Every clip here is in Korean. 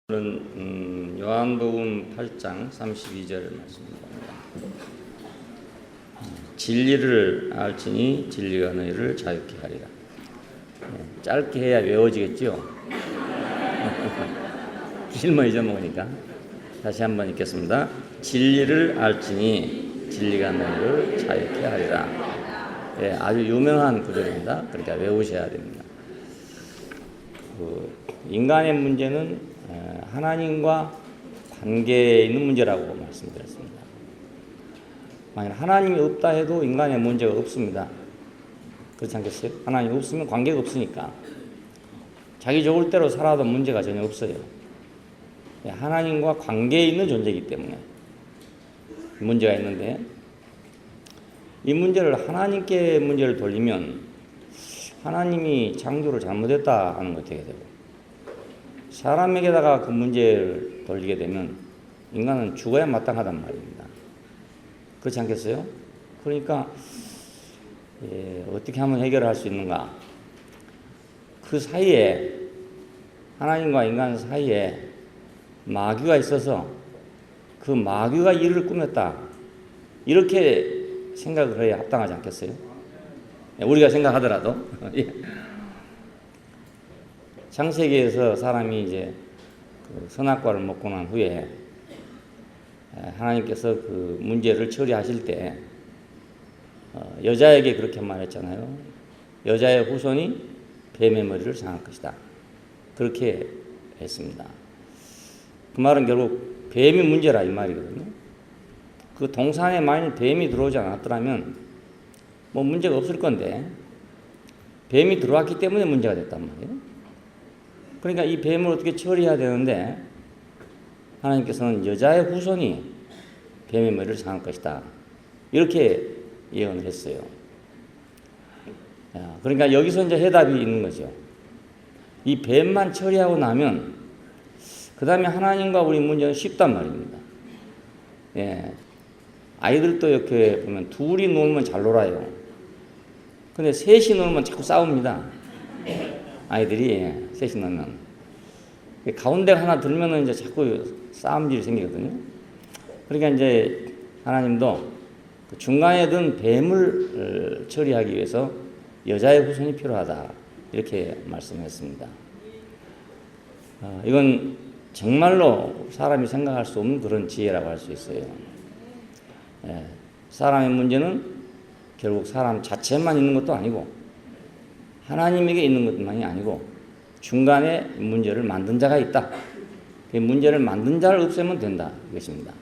오늘은 요한복음 8장 32절 말씀입니다. 진리를 알지니 진리가 너희를 자유케 하리라. 짧게 해야 외워지겠죠? 길면 잊어먹으니까 다시 한번 읽겠습니다. 진리를 알지니 진리가 너희를 자유케 하리라. 아주 유명한 구절입니다. 그러니까 외우셔야 됩니다. 인간의 문제는 하나님과 관계에 있는 문제라고 말씀드렸습니다. 만약 하나님이 없다 해도 인간의 문제가 없습니다. 그렇지 않겠어요? 하나님이 없으면 관계가 없으니까 자기 좋을 대로 살아도 문제가 전혀 없어요. 하나님과 관계에 있는 존재이기 때문에 문제가 있는데, 이 문제를 하나님께 문제를 돌리면 하나님이 창조를 잘못했다 하는 것이 되게 되고, 사람에게다가 그 문제를 돌리게 되면 인간은 죽어야 마땅하단 말입니다. 그렇지 않겠어요? 그러니까 어떻게 하면 해결할 수 있는가? 그 사이에, 하나님과 인간 사이에 마귀가 있어서 그 마귀가 일을 꾸몄다, 이렇게 생각을 해야 합당하지 않겠어요? 우리가 생각하더라도. 창세기에서 사람이 이제 그 선악과를 먹고 난 후에 하나님께서 그 문제를 처리하실 때 여자에게 그렇게 말했잖아요. 여자의 후손이 뱀의 머리를 상할 것이다. 그렇게 했습니다. 그 말은 결국 뱀이 문제라 이 말이거든요. 그 동산에 만일 뱀이 들어오지 않았더라면 뭐 문제가 없을 건데, 뱀이 들어왔기 때문에 문제가 됐단 말이에요. 그러니까 이 뱀을 어떻게 처리해야 되는데, 하나님께서는 여자의 후손이 뱀의 머리를 상할 것이다, 이렇게 예언을 했어요. 그러니까 여기서 이제 해답이 있는 거죠. 이 뱀만 처리하고 나면 그 다음에 하나님과 우리 문제는 쉽단 말입니다. 아이들도 이렇게 보면 둘이 놀면 잘 놀아요. 근데 셋이 놀면 자꾸 싸웁니다. 아이들이 셋이 놀면 가운데 하나 들면은 이제 자꾸 싸움질이 생기거든요. 그러니까 이제 하나님도 그 중간에 든 뱀을 처리하기 위해서 여자의 후손이 필요하다, 이렇게 말씀했습니다. 이건 정말로 사람이 생각할 수 없는 그런 지혜라고 할 수 있어요. 사람의 문제는 결국 사람 자체만 있는 것도 아니고 하나님에게 있는 것만이 아니고 중간에 문제를 만든 자가 있다. 그 문제를 만든 자를 없애면 된다, 이것입니다.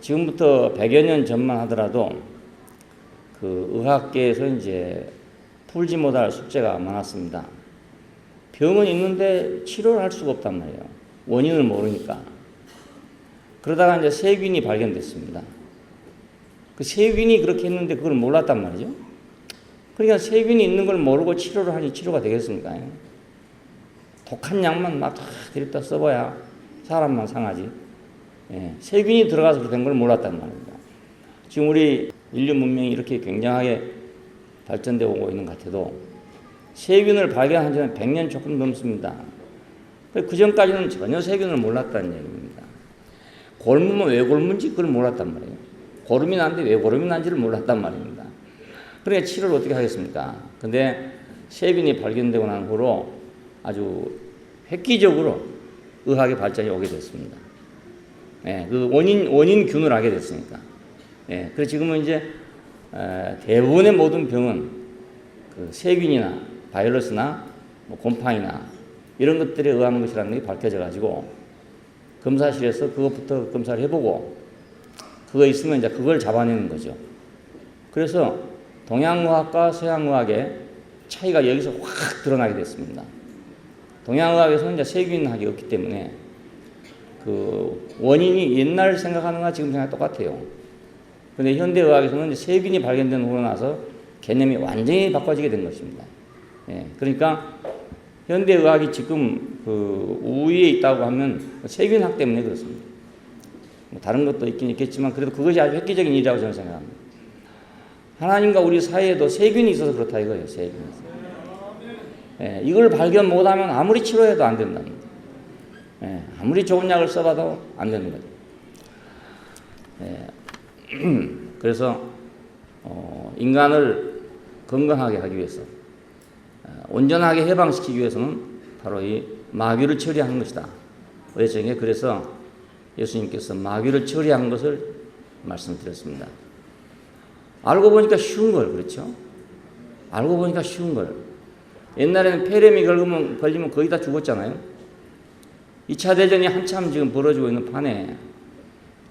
지금부터 100여 년 전만 하더라도 그 의학계에서 이제 풀지 못할 숙제가 많았습니다. 병은 있는데 치료를 할 수가 없단 말이에요. 원인을 모르니까. 그러다가 이제 세균이 발견됐습니다. 그 세균이 그렇게 했는데 그걸 몰랐단 말이죠. 그러니까 세균이 있는 걸 모르고 치료를 하니 치료가 되겠습니까? 독한 약만 막 들이다 써봐야 사람만 상하지. 세균이 들어가서 된 걸 몰랐단 말입니다. 지금 우리 인류 문명이 이렇게 굉장하게 발전되어 오고 있는 것 같아도 세균을 발견한 지는 100년 조금 넘습니다. 그 전까지는 전혀 세균을 몰랐다는 얘기입니다. 골무면 왜 골문지 그걸 몰랐단 말이에요. 고름이 났는데 왜 고름이 난지를 몰랐단 말입니다. 그러니까 치료를 어떻게 하겠습니까? 근데 세균이 발견되고 난 후로 아주 획기적으로 의학의 발전이 오게 됐습니다. 그 원인균을 알게 됐으니까. 그래서 지금은 이제 대부분의 모든 병은 그 세균이나 바이러스나 뭐 곰팡이나 이런 것들에 의한 것이라는 게 밝혀져 가지고 검사실에서 그것부터 검사를 해보고 그거 있으면 이제 그걸 잡아내는 거죠. 그래서 동양의학과 서양의학의 차이가 여기서 확 드러나게 됐습니다. 동양의학에서는 이제 세균학이 없기 때문에 그 원인이 옛날 생각하는 거와 지금 생각 똑같아요. 그런데 현대의학에서는 이제 세균이 발견된 후로 나서 개념이 완전히 바꿔지게 된 것입니다. 그러니까 현대의학이 지금 그 우위에 있다고 하면 세균학 때문에 그렇습니다. 뭐 다른 것도 있긴 있겠지만 그래도 그것이 아주 획기적인 일이라고 저는 생각합니다. 하나님과 우리 사이에도 세균이 있어서 그렇다 이거예요. 세균이 있어서. 이걸 발견 못하면 아무리 치료해도 안 된답니다. 아무리 좋은 약을 써봐도 안 되는 거죠. 그래서 인간을 건강하게 하기 위해서, 온전하게 해방시키기 위해서는 바로 이 마귀를 처리하는 것이다. 그래서 예수님께서 마귀를 처리한 것을 말씀드렸습니다. 알고 보니까 쉬운 걸, 그렇죠? 알고 보니까 쉬운 걸. 옛날에는 폐렴이 걸리면 거의 다 죽었잖아요. 2차 대전이 한참 지금 벌어지고 있는 판에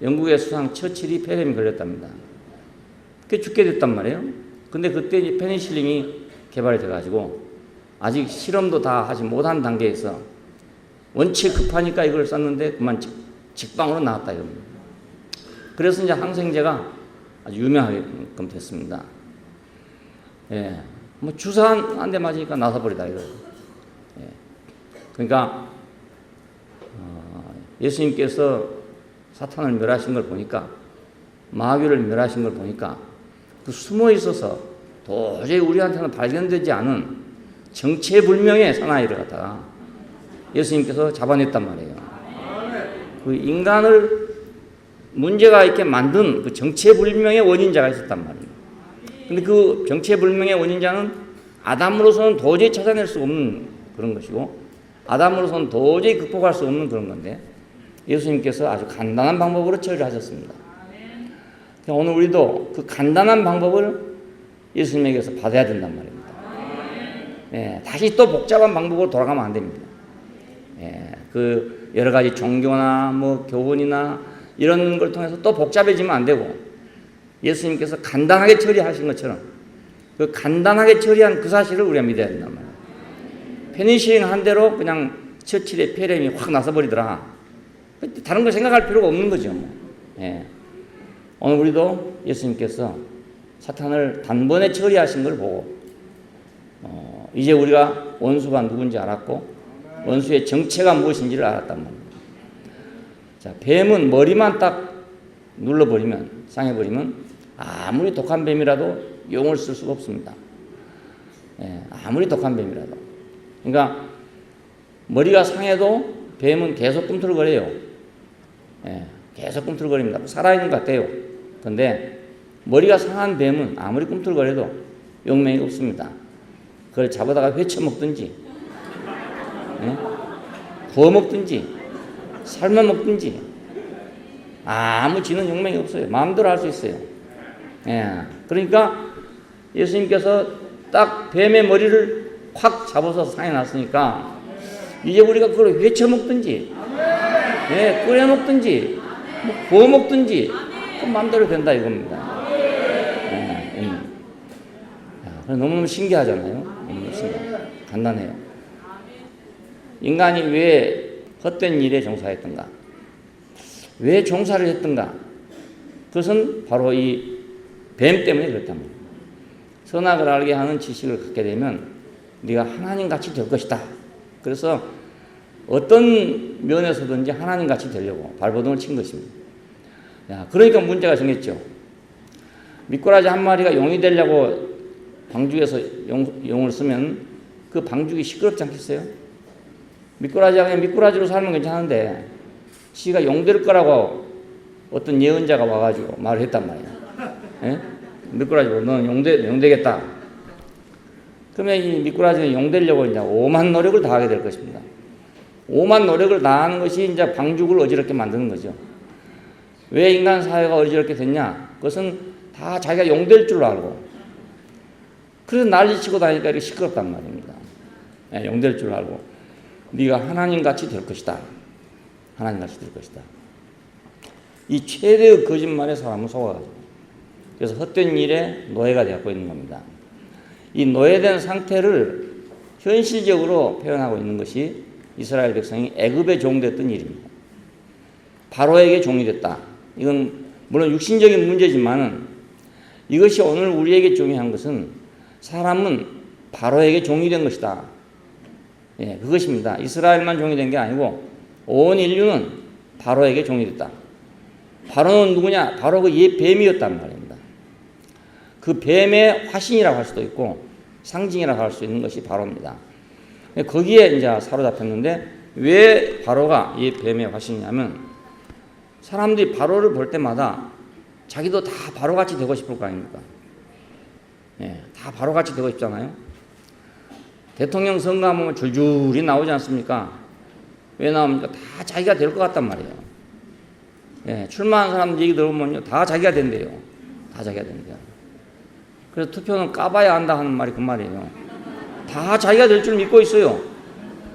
영국의 수상 처칠이 폐렴이 걸렸답니다. 그게 죽게 됐단 말이에요. 근데 그때 이제 페니실린이 개발이 돼가지고 아직 실험도 다 하지 못한 단계에서 원체 급하니까 이걸 썼는데 그만 직방으로 나왔다 이겁니다. 그래서 이제 항생제가 아주 유명하게끔 됐습니다. 뭐 주사 한 대 맞으니까 나서버리다 이거예요. 그러니까 예수님께서 사탄을 멸하신 걸 보니까, 마귀를 멸하신 걸 보니까 그 숨어 있어서 도저히 우리한테는 발견되지 않은 정체불명의 사나이를 갖다가 예수님께서 잡아냈단 말이에요. 그 인간을 문제가 있게 만든 그 정체불명의 원인자가 있었단 말이에요. 근데 그 정체불명의 원인자는 아담으로서는 도저히 찾아낼 수 없는 그런 것이고, 아담으로서는 도저히 극복할 수 없는 그런 건데, 예수님께서 아주 간단한 방법으로 처리를 하셨습니다. 오늘 우리도 그 간단한 방법을 예수님에게서 받아야 된단 말입니다. 다시 또 복잡한 방법으로 돌아가면 안 됩니다. 그 여러 가지 종교나 뭐 교훈이나 이런 걸 통해서 또 복잡해지면 안 되고, 예수님께서 간단하게 처리하신 것처럼 그 간단하게 처리한 그 사실을 우리가 믿어야 된단 말이에요. 페니실린 한 대로 그냥 처칠의 폐렴이 확 나서버리더라. 다른 걸 생각할 필요가 없는 거죠. 오늘 우리도 예수님께서 사탄을 단번에 처리하신 걸 보고 이제 우리가 원수가 누군지 알았고 원수의 정체가 무엇인지를 알았단 말입니다. 자, 뱀은 머리만 딱 눌러버리면, 상해버리면 아무리 독한 뱀이라도 용을 쓸 수가 없습니다. 아무리 독한 뱀이라도. 그러니까 머리가 상해도 뱀은 계속 꿈틀거려요. 계속 꿈틀거립니다. 살아있는 것 같아요. 그런데 머리가 상한 뱀은 아무리 꿈틀거려도 용맹이 없습니다. 그걸 잡아다가 회쳐먹든지, 구워 먹든지, 삶아 먹든지, 아무 지는 용맹이 없어요. 마음대로 할 수 있어요. 그러니까 예수님께서 딱 뱀의 머리를 확 잡아서 상해 놨으니까 이제 우리가 그걸 회쳐 먹든지, 끓여 먹든지, 뭐 구워 먹든지, 그 마음대로 된다 이겁니다. 너무너무 신기하잖아요. 너무 신기해요. 간단해요. 인간이 왜 헛된 일에 종사했던가? 왜 종사를 했던가? 그것은 바로 이 뱀 때문에 그렇단 말이에요. 선악을 알게 하는 지식을 갖게 되면 네가 하나님같이 될 것이다. 그래서 어떤 면에서든지 하나님같이 되려고 발버둥을 친 것입니다. 그러니까 문제가 생겼죠. 미꾸라지 한 마리가 용이 되려고 방죽에서 용을 쓰면 그 방죽이 시끄럽지 않겠어요? 미꾸라지가 그냥 미꾸라지로 살면 괜찮은데 지가 용 될 거라고 어떤 예언자가 와가지고 말을 했단 말이에요. 미꾸라지 너는 용 되겠다. 그러면 이 미꾸라지는 용 되려고 이제 오만 노력을 다하게 될 것입니다. 오만 노력을 다하는 것이 이제 방죽을 어지럽게 만드는 거죠. 왜 인간 사회가 어지럽게 됐냐? 그것은 다 자기가 용 될 줄 알고, 그래서 난리치고 다니니까 이렇게 시끄럽단 말입니다. 용 될 줄 알고, 네가 하나님같이 될 것이다. 하나님같이 될 것이다. 이 최대의 거짓말에 사람을 속아가지고, 그래서 헛된 일에 노예가 되고 있는 겁니다. 이 노예된 상태를 현실적으로 표현하고 있는 것이 이스라엘 백성이 애굽의 종됐던 일입니다. 바로에게 종이 됐다. 이건 물론 육신적인 문제지만은 이것이 오늘 우리에게 중요한 것은 사람은 바로에게 종이 된 것이다. 그것입니다. 이스라엘만 종이 된 게 아니고 온 인류는 바로에게 종이 됐다. 바로는 누구냐? 바로 그 뱀이었단 말입니다. 그 뱀의 화신이라고 할 수도 있고 상징이라고 할 수 있는 것이 바로입니다. 거기에 이제 사로잡혔는데 왜 바로가 이 뱀의 화신이냐면 사람들이 바로를 볼 때마다 자기도 다 바로같이 되고 싶을 거 아닙니까? 예, 다 바로같이 되고 싶잖아요. 대통령 선거하면 줄줄이 나오지 않습니까? 왜 나옵니까? 다 자기가 될 것 같단 말이에요. 예, 출마한 사람들 얘기 들어보면요, 다 자기가 된대요. 다 자기가 된대요. 그래서 투표는 까봐야 한다 하는 말이 그 말이에요. 다 자기가 될 줄 믿고 있어요.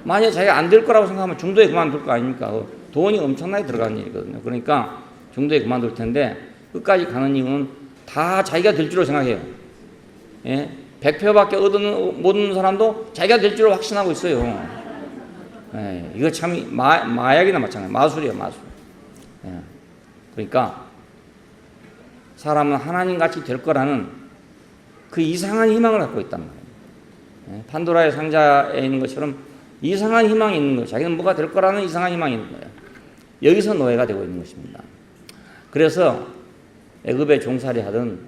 만약에 자기가 안 될 거라고 생각하면 중도에 그만둘 거 아닙니까? 돈이 엄청나게 들어가는 일이거든요. 그러니까 중도에 그만둘 텐데 끝까지 가는 이유는 다 자기가 될 줄로 생각해요. 예? 100표밖에 못 얻는 사람도 자기가 될 줄로 확신하고 있어요. 예, 이거 참 마약이나 마찬가지예요. 마술이에요, 마술. 예. 그러니까 사람은 하나님같이 될 거라는 그 이상한 희망을 갖고 있단 말이에요. 예, 판도라의 상자에 있는 것처럼 이상한 희망이 있는 거예요. 자기는 뭐가 될 거라는 이상한 희망이 있는 거예요. 여기서 노예가 되고 있는 것입니다. 그래서 애굽에 종살이 하던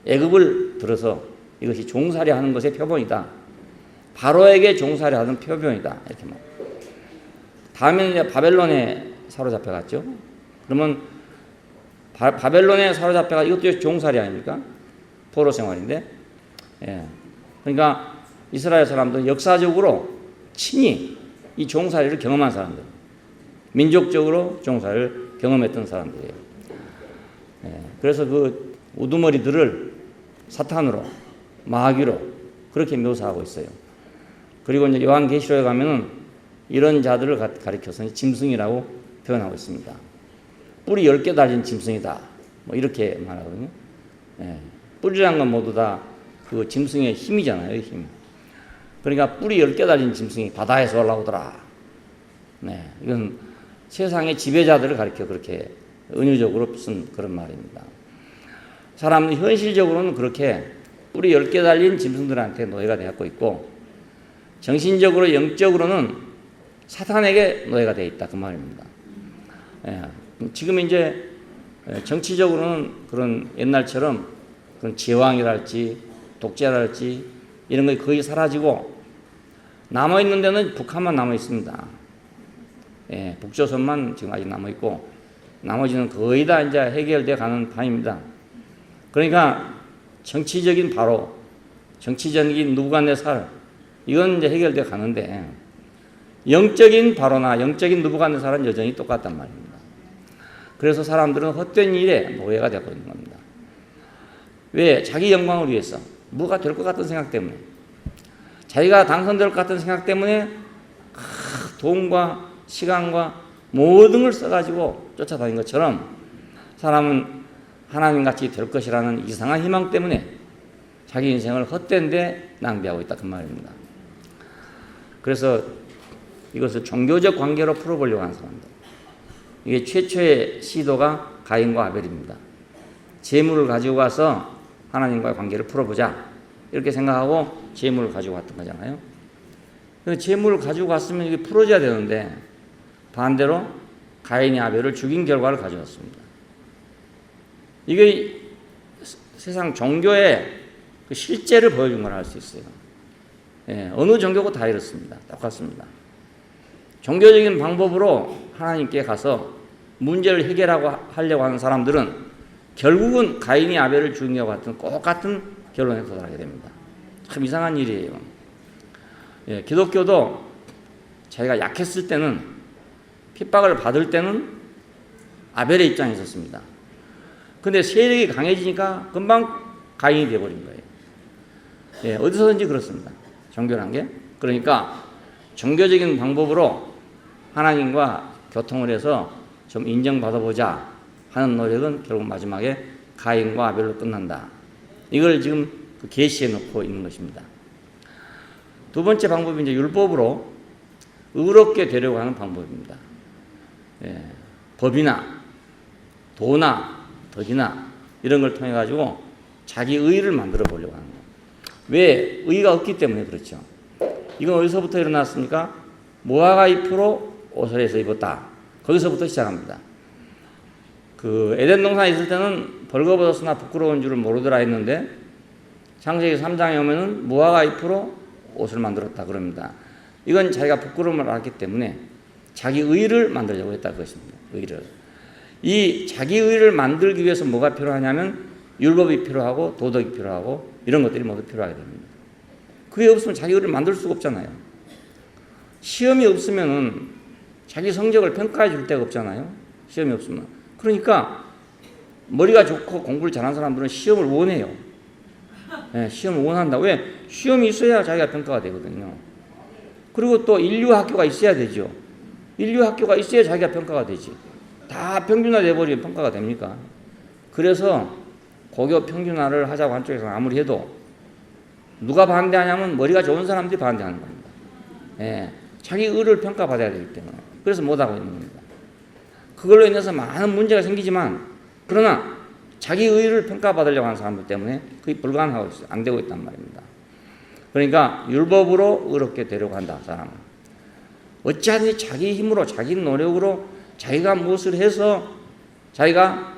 애굽을 들어서 이것이 종살이 하는 것의 표본이다. 바로에게 종살이 하던 표본이다. 이렇게 말. 다음에는 이제 바벨론에 사로잡혀갔죠. 그러면 바벨론에 사로잡혀가 이것도 종살이 아닙니까? 포로 생활인데. 예. 그러니까 이스라엘 사람들은 역사적으로 친히 이 종살이를 경험한 사람들, 민족적으로 종살이를 경험했던 사람들이에요. 예. 그래서 그 우두머리들을 사탄으로, 마귀로 그렇게 묘사하고 있어요. 그리고 이제 요한계시록에 가면은 이런 자들을 가리켜서 짐승이라고 표현하고 있습니다. 뿔이 10개 달린 짐승이다. 뭐 이렇게 말하거든요. 예. 뿔이란 건 모두 다 그 짐승의 힘이잖아요, 힘. 그러니까 뿔이 10개 달린 짐승이 바다에서 올라오더라. 네. 이건 세상의 지배자들을 가리켜 그렇게 은유적으로 쓴 그런 말입니다. 사람은 현실적으로는 그렇게 뿔이 10개 달린 짐승들한테 노예가 되었고 있고, 정신적으로 영적으로는 사탄에게 노예가 되어 있다 그 말입니다. 예, 지금 이제 정치적으로는 그런 옛날처럼 그런 제왕이랄지 독재랄지 이런 게 거의 사라지고 남아 있는 데는 북한만 남아 있습니다. 예, 북조선만 지금 아직 남아 있고 나머지는 거의 다 이제 해결돼 가는 판입니다. 그러니까 정치적인 바로, 정치적인 누구가 내 살, 이건 이제 해결돼 가는데 영적인 바로나 영적인 누부갓네살은 여전히 똑같단 말입니다. 그래서 사람들은 헛된 일에 노예가 되고 있는 겁니다. 왜? 자기 영광을 위해서, 뭐가 될 것 같은 생각 때문에, 자기가 당선될 것 같은 생각 때문에 돈과 시간과 모든 걸 써가지고 쫓아다닌 것처럼 사람은 하나님같이 될 것이라는 이상한 희망 때문에 자기 인생을 헛된 데 낭비하고 있다 그 말입니다. 그래서 이것을 종교적 관계로 풀어보려고 하는 사람들, 이게 최초의 시도가 가인과 아벨입니다. 재물을 가지고 가서 하나님과의 관계를 풀어보자 이렇게 생각하고 재물을 가지고 왔던 거잖아요. 재물을 가지고 갔으면 이게 풀어져야 되는데 반대로 가인이 아벨을 죽인 결과를 가져왔습니다. 이게 세상 종교의 그 실제를 보여준 걸 알 수 있어요. 예, 어느 종교고 다 이렇습니다. 똑같습니다. 종교적인 방법으로 하나님께 가서 문제를 하려고 하는 사람들은 결국은 가인이 아벨을 죽인 것과 같은 똑같은 결론에 도달하게 됩니다. 참 이상한 일이에요. 예, 기독교도 자기가 약했을 때는, 핍박을 받을 때는 아벨의 입장에 있었습니다. 근데 세력이 강해지니까 금방 가인이 되어버린 거예요. 예, 어디서든지 그렇습니다. 종교란 게. 그러니까 종교적인 방법으로 하나님과 교통을 해서 좀 인정받아보자 하는 노력은 결국 마지막에 가인과 아벨로 끝난다. 이걸 지금 계시해 놓고 있는 것입니다. 두 번째 방법이 이제 율법으로 의롭게 되려고 하는 방법입니다. 예, 법이나 도나 덕이나 이런 걸 통해 가지고 자기 의를 만들어 보려고 하는 거예요. 왜? 의가 없기 때문에 그렇죠. 이건 어디서부터 일어났습니까? 모아가 잎으로 옷을 해서 입었다. 거기서부터 시작합니다. 그 에덴 동산에 있을 때는 벌거벗었으나 부끄러운 줄을 모르더라 했는데 창세기 3장에 오면은 무화과 잎으로 옷을 만들었다 그럽니다. 이건 자기가 부끄러움을 알았기 때문에 자기 의를 만들려고 했다 그것입니다. 의를. 이 자기 의를 만들기 위해서 뭐가 필요하냐면 율법이 필요하고 도덕이 필요하고 이런 것들이 모두 필요하게 됩니다. 그게 없으면 자기 의를 만들 수가 없잖아요. 시험이 없으면은 자기 성적을 평가해 줄 데가 없잖아요. 시험이 없으면. 그러니까 머리가 좋고 공부를 잘하는 사람들은 시험을 원해요. 네, 시험을 원한다. 왜? 시험이 있어야 자기가 평가가 되거든요. 그리고 또 인류 학교가 있어야 되죠. 인류 학교가 있어야 자기가 평가가 되지. 다 평준화 돼버리면 평가가 됩니까? 그래서 고교 평준화를 하자고 한쪽에서 아무리 해도 누가 반대하냐면 머리가 좋은 사람들이 반대하는 겁니다. 예, 자기 의를 평가받아야 되기 때문에. 그래서 못하고 있는 겁니다. 그걸로 인해서 많은 문제가 생기지만 그러나 자기 의를 평가받으려고 하는 사람들 때문에 그게 불가능하고 있어요. 안 되고 있단 말입니다. 그러니까 율법으로 의롭게 되려고 한다, 사람은. 어찌하든지 자기 힘으로, 자기 노력으로 자기가 무엇을 해서 자기가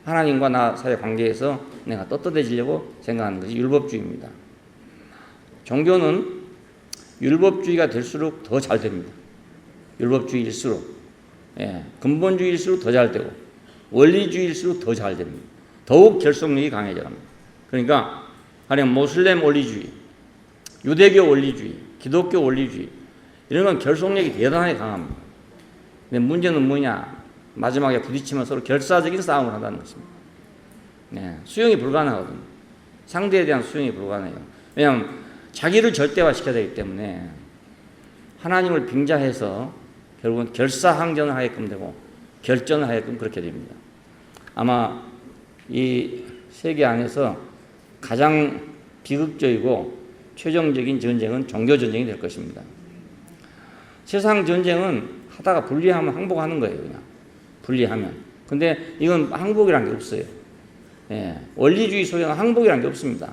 하나님과 나 사이의 관계에서 내가 떳떳해지려고 생각하는 것이 율법주의입니다. 종교는 율법주의가 될수록 더 잘 됩니다. 율법주의일수록. 예, 근본주의일수록 더 잘 되고 원리주의일수록 더 잘 됩니다. 더욱 결속력이 강해져갑니다. 그러니까 가령 모슬렘 원리주의, 유대교 원리주의, 기독교 원리주의 이런 건 결속력이 대단하게 강합니다. 근데 문제는 뭐냐? 마지막에 부딪히면 서로 결사적인 싸움을 한다는 것입니다. 네, 수용이 불가능하거든요. 상대에 대한 수용이 불가능해요. 왜냐하면 자기를 절대화시켜야 되기 때문에 하나님을 빙자해서 결국은 결사항전을 하게끔 되고 결전을 하게끔 그렇게 됩니다. 아마 이 세계 안에서 가장 비극적이고 최종적인 전쟁은 종교전쟁이 될 것입니다. 세상 전쟁은 하다가 분리하면 항복하는 거예요. 그냥 분리하면. 근데 이건 항복이란 게 없어요. 예, 원리주의 소유는 항복이란 게 없습니다.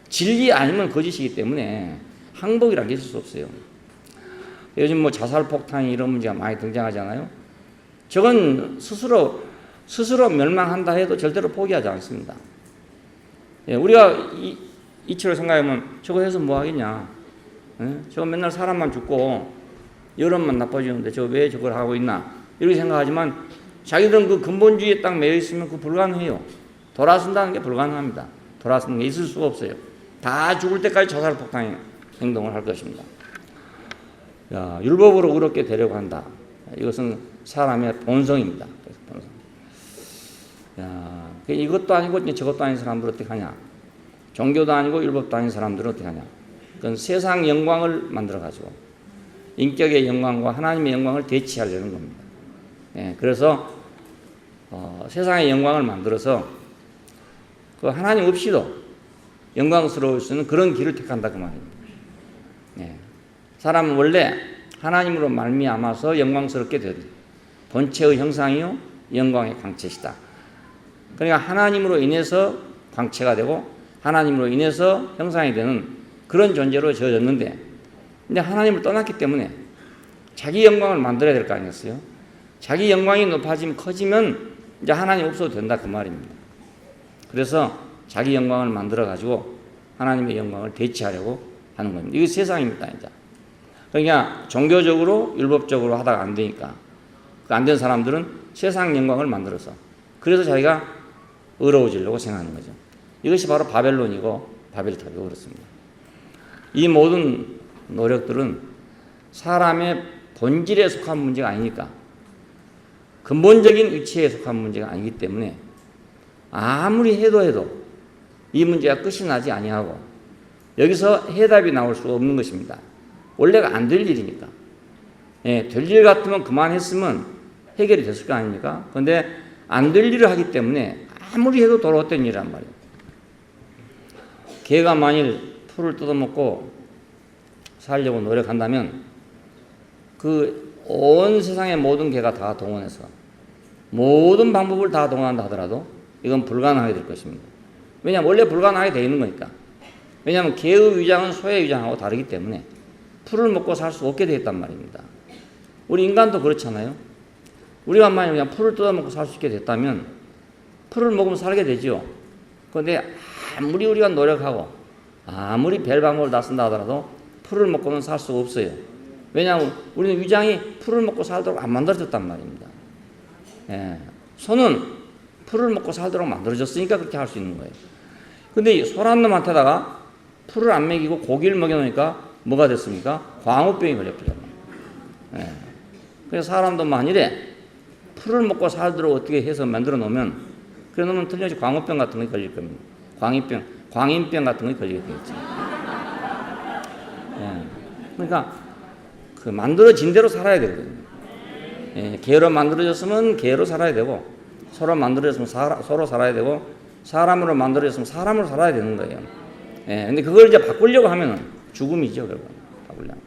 진리 아니면 거짓이기 때문에 항복이란 게 있을 수 없어요. 요즘 뭐 자살폭탄 이런 문제가 많이 등장하잖아요. 저건 스스로 멸망한다 해도 절대로 포기하지 않습니다. 예, 우리가 이치로 생각하면 저거 해서 뭐 하겠냐. 예? 저거 맨날 사람만 죽고 여론만 나빠지는데 저 왜 저걸 하고 있나 이렇게 생각하지만 자기들은 그 근본주의에 딱 매여 있으면 그거 불가능해요. 돌아선다는 게 불가능합니다. 돌아서는 게 있을 수가 없어요. 다 죽을 때까지 자살폭탄 행동을 할 것입니다. 야, 율법으로 의롭게 되려고 한다. 이것은 사람의 본성입니다. 본성. 야, 이것도 아니고 저것도 아닌 사람들은 어떻게 하냐? 종교도 아니고 율법도 아닌 사람들은 어떻게 하냐? 그건 세상 영광을 만들어가지고 인격의 영광과 하나님의 영광을 대치하려는 겁니다. 예, 그래서 세상의 영광을 만들어서 그 하나님 없이도 영광스러울 수 있는 그런 길을 택한다 그 말입니다. 예, 사람은 원래 하나님으로 말미암아서 영광스럽게 되는 본체의 형상이요 영광의 광채시다. 그러니까 하나님으로 인해서 광채가 되고 하나님으로 인해서 형상이 되는 그런 존재로 지어졌는데 근데 하나님을 떠났기 때문에 자기 영광을 만들어야 될 거 아니겠어요? 자기 영광이 높아지면 커지면 이제 하나님 없어도 된다 그 말입니다. 그래서 자기 영광을 만들어 가지고 하나님의 영광을 대체하려고 하는 겁니다. 이게 세상입니다. 이제. 그러니까 종교적으로 율법적으로 하다가 안 되니까 안 된 사람들은 세상 영광을 만들어서 그래서 자기가 의로워지려고 생각하는 거죠. 이것이 바로 바벨론이고 바벨탑이고 그렇습니다. 이 모든 노력들은 사람의 본질에 속한 문제가 아니니까 근본적인 위치에 속한 문제가 아니기 때문에 아무리 해도 이 문제가 끝이 나지 아니하고 여기서 해답이 나올 수가 없는 것입니다. 원래가 안 될 일이니까. 예, 될 일 같으면 그만했으면 해결이 됐을 거 아닙니까? 그런데 안 될 일을 하기 때문에 아무리 해도 돌아왔던 일이란 말이에요. 개가 만일 풀을 뜯어먹고 살려고 노력한다면 그 온 세상의 모든 개가 다 동원해서 모든 방법을 다 동원한다 하더라도 이건 불가능하게 될 것입니다. 왜냐하면 원래 불가능하게 되어 있는 거니까. 왜냐하면 개의 위장은 소의 위장하고 다르기 때문에 풀을 먹고 살 수 없게 되어 있단 말입니다. 우리 인간도 그렇잖아요. 우리가 만약 그냥 풀을 뜯어먹고 살 수 있게 됐다면 풀을 먹으면 살게 되죠. 그런데 아무리 우리가 노력하고 아무리 별 방법을 다 쓴다 하더라도 풀을 먹고는 살 수가 없어요. 왜냐하면 우리는 위장이 풀을 먹고 살도록 안 만들어졌단 말입니다. 예. 소는 풀을 먹고 살도록 만들어졌으니까 그렇게 할 수 있는 거예요. 근데 소란 놈한테다가 풀을 안 먹이고 고기를 먹여놓으니까 뭐가 됐습니까? 광우병이 걸려버려요. 예. 그래서 사람도 만일에 풀을 먹고 살도록 어떻게 해서 만들어 놓으면, 그래 놓으면 틀림없이 광우병 같은 게 걸릴 겁니다. 광인병 같은 게 걸리게 되겠죠. 예. 그러니까 그 만들어진 대로 살아야 되거든요. 예. 개로 만들어졌으면 개로 살아야 되고, 서로 만들어졌으면 서로 살아야 되고, 사람으로 만들어졌으면 사람으로 살아야 되는 거예요. 예. 근데 그걸 이제 바꾸려고 하면은 죽음이죠, 결국. 바꾸려면.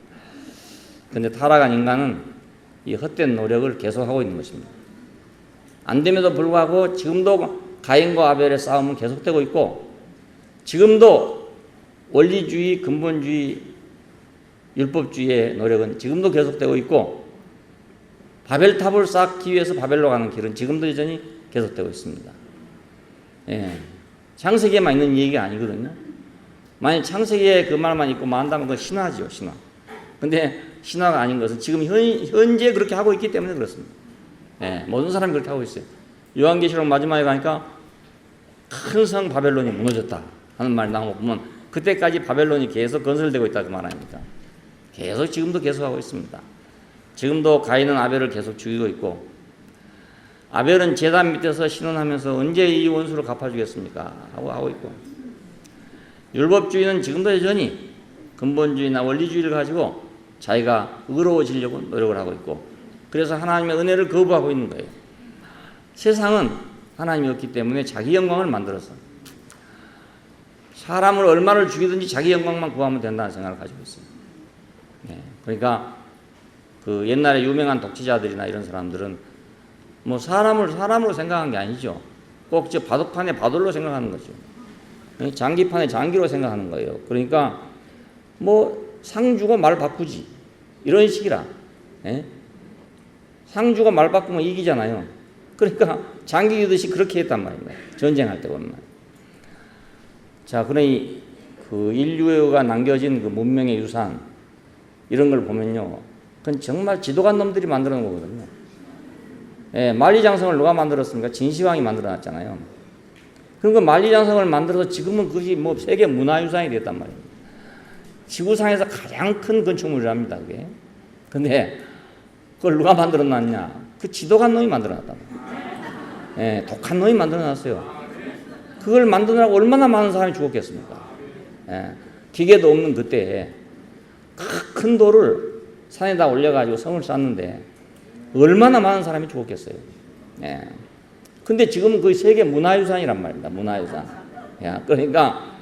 근데 타락한 인간은 이 헛된 노력을 계속하고 있는 것입니다. 안 됨에도 불구하고 지금도 가인과 아벨의 싸움은 계속되고 있고, 지금도 원리주의, 근본주의, 율법주의의 노력은 지금도 계속되고 있고, 바벨탑을 쌓기 위해서 바벨로 가는 길은 지금도 여전히 계속되고 있습니다. 예. 창세기에만 있는 얘기가 아니거든요. 만약 창세기에 그 말만 있고 만다면 그건 신화죠, 신화. 근데 신화가 아닌 것은 지금 현재 그렇게 하고 있기 때문에 그렇습니다. 예, 모든 사람이 그렇게 하고 있어요. 요한계시록 마지막에 가니까 큰 성 바벨론이 무너졌다 하는 말이 나오고 보면 그때까지 바벨론이 계속 건설되고 있다 그 말 아닙니까? 계속 지금도 계속 하고 있습니다. 지금도 가인은 아벨을 계속 죽이고 있고, 아벨은 제단 밑에서 신원하면서 언제 이 원수를 갚아주겠습니까? 하고 있고, 율법주의는 지금도 여전히 근본주의나 원리주의를 가지고 자기가 의로워지려고 노력을 하고 있고, 그래서 하나님의 은혜를 거부하고 있는 거예요. 세상은 하나님이 없기 때문에 자기 영광을 만들어서 사람을 얼마를 죽이든지 자기 영광만 구하면 된다는 생각을 가지고 있어요. 네. 그러니까 그 옛날에 유명한 독재자들이나 이런 사람들은 뭐 사람으로 생각한 게 아니죠. 꼭 저 바둑판에 바돌로 생각하는 거죠. 장기판에 장기로 생각하는 거예요. 그러니까 뭐 상 주고 말 바꾸지 이런 식이라. 예? 상 주고 말 바꾸면 이기잖아요. 그러니까 장기 유듯이 그렇게 했단 말입니다. 전쟁할 때 보면. 자, 그러니 그 인류가 남겨진 그 문명의 유산 이런 걸 보면요, 그건 정말 지도간 놈들이 만들어 놓은 거거든요. 예, 만리장성을 누가 만들었습니까? 진시황이 만들어놨잖아요. 그러니까 만리장성을 만들어서 지금은 그것이 뭐 세계 문화유산이 됐단 말이에요. 지구상에서 가장 큰 건축물이랍니다, 그게. 근데 그걸 누가 만들어놨냐? 그 지도간 놈이 만들어놨단 말이에요. 예, 독한 놈이 만들어놨어요. 그걸 만드느라고 얼마나 많은 사람이 죽었겠습니까? 예, 기계도 없는 그때에 큰 돌을 산에다 올려가지고 성을 쌓는데 얼마나 많은 사람이 죽었겠어요. 예. 근데 지금은 거의 세계 문화유산이란 말입니다. 문화유산. 야, 그러니까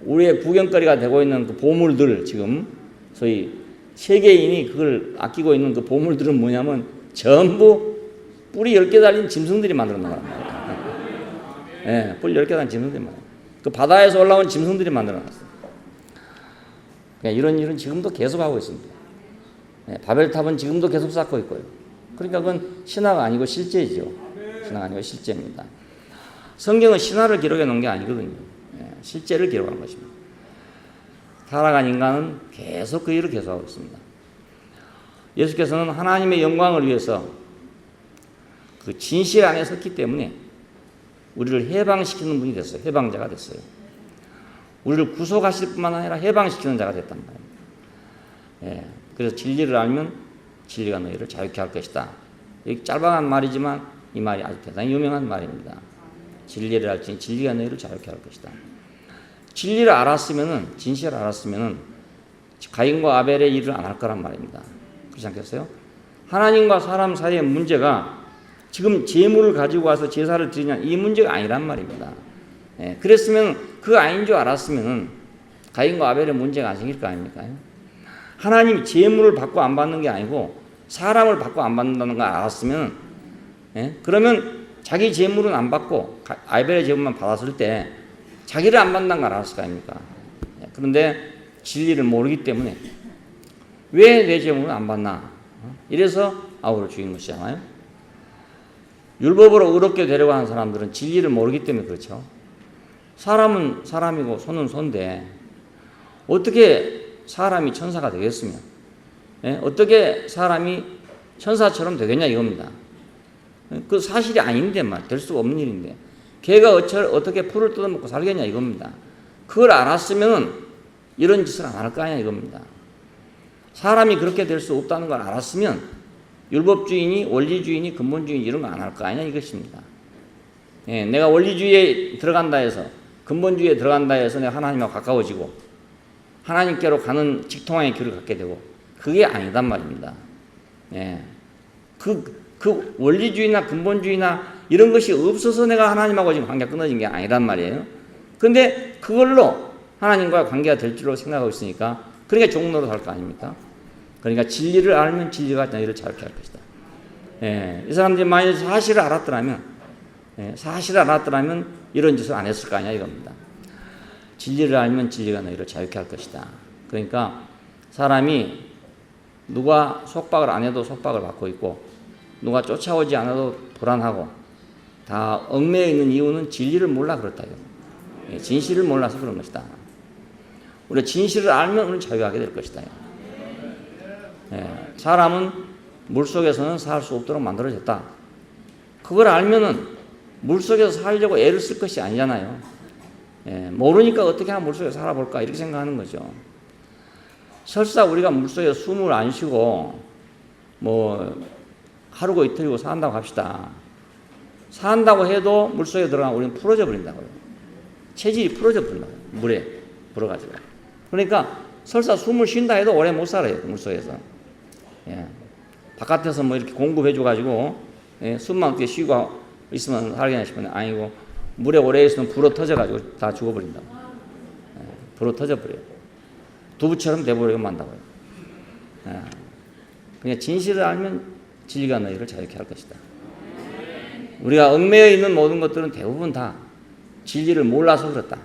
우리의 구경거리가 되고 있는 그 보물들, 지금 소위 세계인이 그걸 아끼고 있는 그 보물들은 뭐냐면 전부 뿔이 10개 달린 짐승들이 만들어 놓은 거랍니다. 예, 뿔 10개 달린 짐승들이 만들어. 그 바다에서 올라온 짐승들이 만들어 놨어요. 그러니까 이런 일은 지금도 계속하고 있습니다. 예, 바벨탑은 지금도 계속 쌓고 있고요. 그러니까 그건 신화가 아니고 실제죠. 신화가 아니고 실제입니다. 성경은 신화를 기록해 놓은 게 아니거든요. 예, 실제를 기록한 것입니다. 타락한 인간은 계속 그 일을 계속하고 있습니다. 예수께서는 하나님의 영광을 위해서 그 진실 안에 섰기 때문에 우리를 해방시키는 분이 됐어요. 해방자가 됐어요. 우리를 구속하실 뿐만 아니라 해방시키는 자가 됐단 말입니다. 예, 그래서 진리를 알면 진리가 너희를 자유케 할 것이다. 이 짧아간 말이지만 이 말이 아주 대단히 유명한 말입니다. 진리를 알지니 진리가 너희를 자유케 할 것이다. 진리를 알았으면은, 진실을 알았으면은 가인과 아벨의 일을 안 할 거란 말입니다. 그렇지 않겠어요? 하나님과 사람 사이의 문제가 지금 재물을 가지고 와서 제사를 드리냐 이 문제가 아니란 말입니다. 예, 그랬으면 그거 아닌 줄 알았으면은 가인과 아벨의 문제가 안 생길 거 아닙니까? 하나님이 재물을 받고 안 받는 게 아니고 사람을 받고 안 받는다는 걸 알았으면, 예? 그러면 자기 재물은 안 받고 아벨의 재물만 받았을 때 자기를 안 받는다는 걸 알았을 거 아닙니까? 예, 그런데 진리를 모르기 때문에 왜 내 재물은 안 받나? 이래서 아우를 죽인 것이잖아요. 율법으로 의롭게 되려고 하는 사람들은 진리를 모르기 때문에 그렇죠. 사람은 사람이고 소는 소인데 어떻게 사람이 천사가 되겠으며, 어떻게 사람이 천사처럼 되겠냐 이겁니다. 그 사실이 아닌데 될 수가 없는 일인데 개가 어떻게 풀을 뜯어먹고 살겠냐 이겁니다. 그걸 알았으면 이런 짓을 안 할 거 아니야 이겁니다. 사람이 그렇게 될 수 없다는 걸 알았으면 율법주의니 원리주의니 근본주의니 이런 거 안 할 거 아니야 이것입니다. 내가 원리주의에 들어간다 해서 근본주의에 들어간다 해서 내가 하나님하고 가까워지고 하나님께로 가는 직통의 길을 갖게 되고 그게 아니단 말입니다. 그 원리주의나 근본주의나 이런 것이 없어서 내가 하나님하고 지금 관계가 끊어진 게 아니란 말이에요. 근데 그걸로 하나님과 관계가 될 줄로 생각하고 있으니까 그러니까 종로로 살 거 아닙니까? 그러니까 진리를 알면 진리가 너희를 자유케 할 것이다. 이 사람들이 만약 사실을 알았더라면 이런 짓을 안 했을 거 아니야 이겁니다. 진리를 알면 진리가 너희를 자유케 할 것이다. 그러니까 사람이 누가 속박을 안 해도 속박을 받고 있고 누가 쫓아오지 않아도 불안하고 다 얽매여 있는 이유는 진리를 몰라 그렇다. 진실을 몰라서 그런 것이다. 우리가 진실을 알면 우리는 자유하게 될 것이다. 사람은 물속에서는 살 수 없도록 만들어졌다. 그걸 알면은 물속에서 살려고 애를 쓸 것이 아니잖아요. 모르니까 어떻게 하면 물속에서 살아볼까 이렇게 생각하는 거죠. 설사 우리가 물속에 숨을 안 쉬고 하루고 이틀이고 산다고 합시다. 산다고 해도 물속에 들어가면 우리는 풀어져 버린다고요. 체질이 풀어져 버린다고요. 물에 불어가지고. 그러니까 설사 숨을 쉰다 해도 오래 못 살아요. 물속에서. 바깥에서 이렇게 공급해줘가지고 숨만 어떻게 쉬고 있으면 살겠냐 싶은데 아니고 물에 오래 있으면 불어 터져가지고 다 죽어버린다고. 불어 터져버려요. 두부처럼 돼버리고 만다고요. 그냥 진실을 알면 진리가 너희를 자유케 할 것이다. 우리가 얽매여 있는 모든 것들은 대부분 다 진리를 몰라서 그렇다.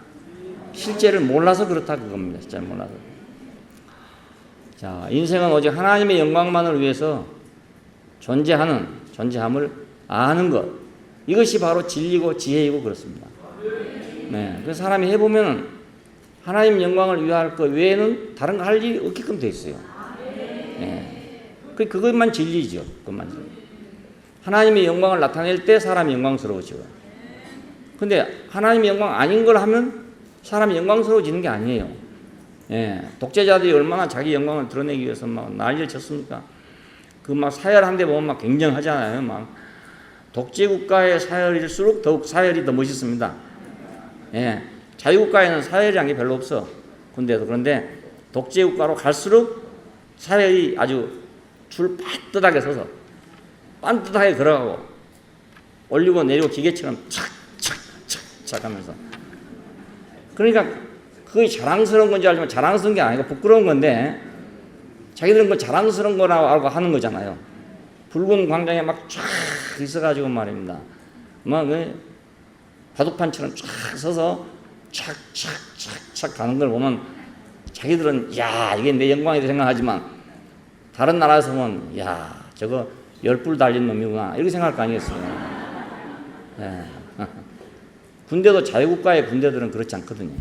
실제를 몰라서 그렇다 그겁니다. 실제를 몰라서. 자, 인생은 오직 하나님의 영광만을 위해서 존재함을 아는 것. 이것이 바로 진리고 지혜이고 그렇습니다. 그래서 사람이 해보면 하나님 영광을 위할 것 외에는 다른 거 할 일이 없게끔 돼 있어요. 그것만 진리죠. 그것만 진리. 하나님의 영광을 나타낼 때 사람이 영광스러워지고. 근데 하나님의 영광 아닌 걸 하면 사람이 영광스러워지는 게 아니에요. 독재자들이 얼마나 자기 영광을 드러내기 위해서 막 난리를 쳤습니까? 그 막 사열한데 보면 막 굉장하잖아요. 막 독재국가의 사열일수록 더욱 사열이 더 멋있습니다. 자유국가에는 사열이란 게 별로 없어. 군대에도. 그런데 독재국가로 갈수록 사열이 아주 줄 반듯하게 서서 반듯하게 걸어가고 올리고 내리고 기계처럼 착착착착 하면서. 그러니까 그게 자랑스러운 건지 알지만 자랑스러운 게 아니고 부끄러운 건데 자기들은 그 자랑스러운 거라고 알고 하는 거잖아요. 붉은 광장에 막 쫙 있어가지고 말입니다. 막 바둑판처럼 쫙 서서 착착착착 가는 걸 보면 자기들은 야 이게 내 영광이다 생각하지만 다른 나라에서 보면 야 저거 10불 달린 놈이구나 이렇게 생각할 거 아니겠어요. 군대도 자유국가의 군대들은 그렇지 않거든요.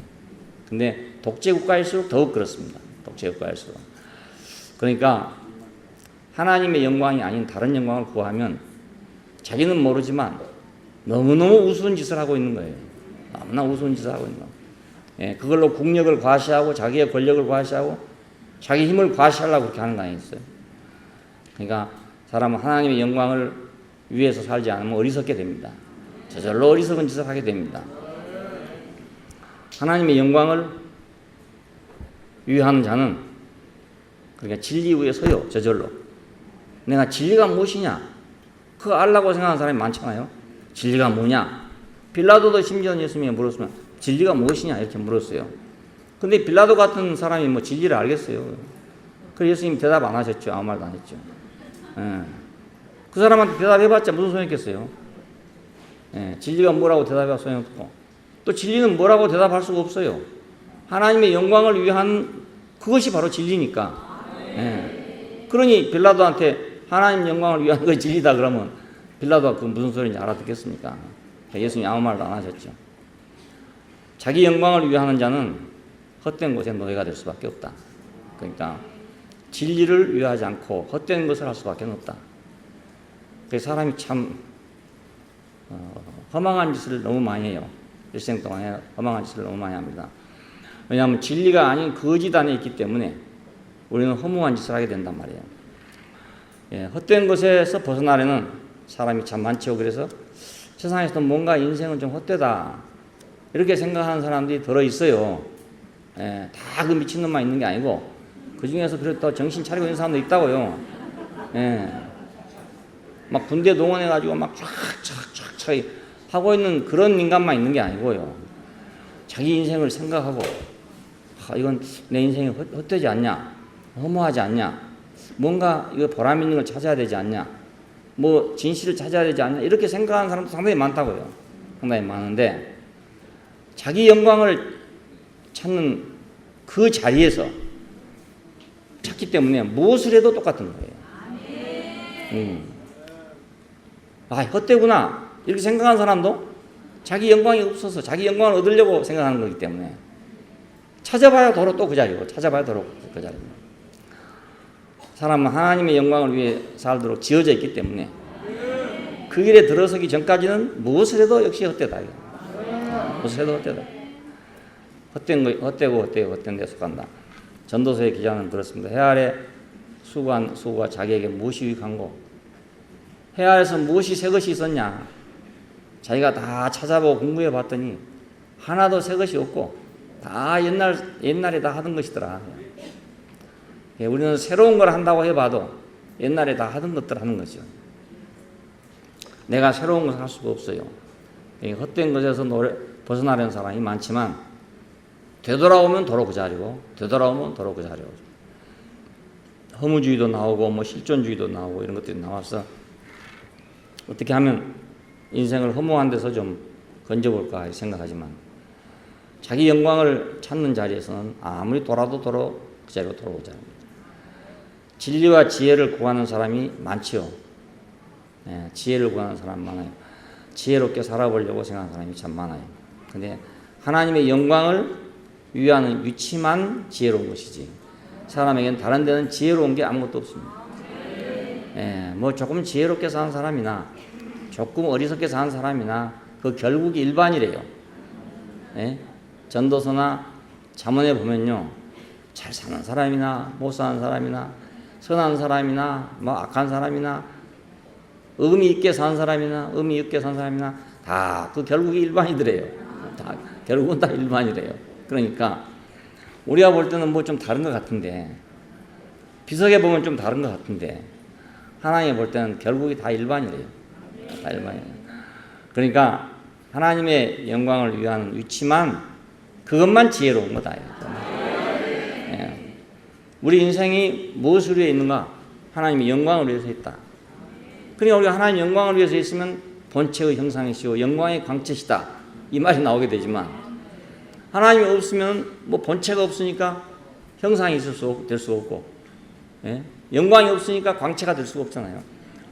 근데 독재국가일수록 더욱 그렇습니다. 독재국가일수록. 그러니까 하나님의 영광이 아닌 다른 영광을 구하면 자기는 모르지만 너무너무 우스운 짓을 하고 있는 거예요. 너무나 우스운 짓을 하고 있는 거예요. 그걸로 국력을 과시하고 자기의 권력을 과시하고 자기 힘을 과시하려고 그렇게 하는 거 아니겠어요? 그러니까 사람은 하나님의 영광을 위해서 살지 않으면 어리석게 됩니다. 저절로 어리석은 짓을 하게 됩니다. 하나님의 영광을 위하는 자는 그러니까 진리 위에 서요. 저절로. 내가 진리가 무엇이냐? 그거 알라고 생각하는 사람이 많잖아요. 진리가 뭐냐? 빌라도도 심지어 예수님이 물었으면 진리가 무엇이냐? 이렇게 물었어요. 근데 빌라도 같은 사람이 진리를 알겠어요. 그래서 예수님 대답 안 하셨죠. 아무 말도 안 했죠. 그 사람한테 대답해봤자 무슨 소용있겠어요? 진리가 뭐라고 대답해봐 소용없고 또 진리는 뭐라고 대답할 수가 없어요. 하나님의 영광을 위한 그것이 바로 진리니까. 그러니 빌라도한테 하나님 영광을 위한 것이 진리다 그러면 빌라도가 그 무슨 소리인지 알아듣겠습니까? 예수님이 아무 말도 안 하셨죠. 자기 영광을 위하는 자는 헛된 곳에 노예가 될 수밖에 없다. 그러니까 진리를 위하지 않고 헛된 것을 할 수밖에 없다. 그래서 사람이 참 허망한 짓을 너무 많이 해요. 일생 동안에 허망한 짓을 너무 많이 합니다. 왜냐하면 진리가 아닌 거짓 안에 있기 때문에 우리는 허무한 짓을 하게 된단 말이에요. 예, 헛된 것에서 벗어나려는 사람이 참 많죠. 그래서 세상에서도 뭔가 인생은 좀 헛되다 이렇게 생각하는 사람들이 들어 있어요. 예, 다 그 미친놈만 있는 게 아니고 그 중에서 그래도 정신 차리고 있는 사람도 있다고요. 예, 막 군대 동원해가지고 막 쫙쫙쫙 하고 있는 그런 인간만 있는 게 아니고요. 자기 인생을 생각하고 이건 내 인생이 헛되지 않냐, 허무하지 않냐, 뭔가 이거 보람 있는 걸 찾아야 되지 않냐, 뭐 진실을 찾아야 되지 않냐 이렇게 생각하는 사람도 상당히 많다고요. 상당히 많은데 자기 영광을 찾는 그 자리에서 찾기 때문에 무엇을 해도 똑같은 거예요. 헛되구나 이렇게 생각하는 사람도 자기 영광이 없어서 자기 영광을 얻으려고 생각하는 거기 때문에 찾아봐야 도로 또 그 자리고 찾아봐야 도로 그 자리입니다. 사람은 하나님의 영광을 위해 살도록 지어져 있기 때문에 그 길에 들어서기 전까지는 무엇을 해도 역시 헛되다. 무엇을 해도 헛되다. 헛된 데 속한다. 전도서의 기자는 그렇습니다. 해 아래 수고한 수고가 자기에게 무엇이 유익한고, 해 아래서 무엇이 새 것이 있었냐. 자기가 다 찾아보고 공부해 봤더니 하나도 새 것이 없고 다 옛날에 다 하던 것이더라. 우리는 새로운 걸 한다고 해봐도 옛날에 다 하던 것들 하는 거죠. 내가 새로운 것을 할 수가 없어요. 헛된 것에서 벗어나려는 사람이 많지만 되돌아오면 도로 그 자리고 되돌아오면 도로 그 자리고 허무주의도 나오고 뭐 실존주의도 나오고 이런 것들이 나와서 어떻게 하면 인생을 허무한 데서 좀 건져볼까 생각하지만 자기 영광을 찾는 자리에서는 아무리 돌아도 도로 그 자리로 돌아오자. 진리와 지혜를 구하는 사람이 많지요. 예, 지혜를 구하는 사람 많아요. 지혜롭게 살아보려고 생각하는 사람이 참 많아요. 근데 하나님의 영광을 위하는 위치만 지혜로운 것이지 사람에게는 다른 데는 지혜로운 게 아무것도 없습니다. 예, 뭐 조금 지혜롭게 사는 사람이나 조금 어리석게 사는 사람이나 그 결국이 일반이래요. 예? 전도서나 잠언에 보면요, 잘 사는 사람이나 못 사는 사람이나 선한 사람이나 뭐 악한 사람이나 의미 있게 사는 사람이나 의미 있게 사는 사람이나 다 그 결국이 일반이더래요. 다 결국은 다 일반이래요. 그러니까 우리가 볼 때는 뭐 좀 다른 것 같은데, 비석에 보면 좀 다른 것 같은데 하나님이 볼 때는 결국이 다 일반이래요. 다 일반이에요. 그러니까 하나님의 영광을 위한 위치만 그것만 지혜로운 거다. 예. 우리 인생이 무엇을 위해 있는가? 하나님의 영광을 위해서 있다. 그러니까 우리가 하나님 영광을 위해서 있으면 본체의 형상이시오 영광의 광채시다 이 말이 나오게 되지만 하나님이 없으면 뭐 본체가 없으니까 형상이 될 수 없고, 예? 영광이 없으니까 광채가 될 수가 없잖아요.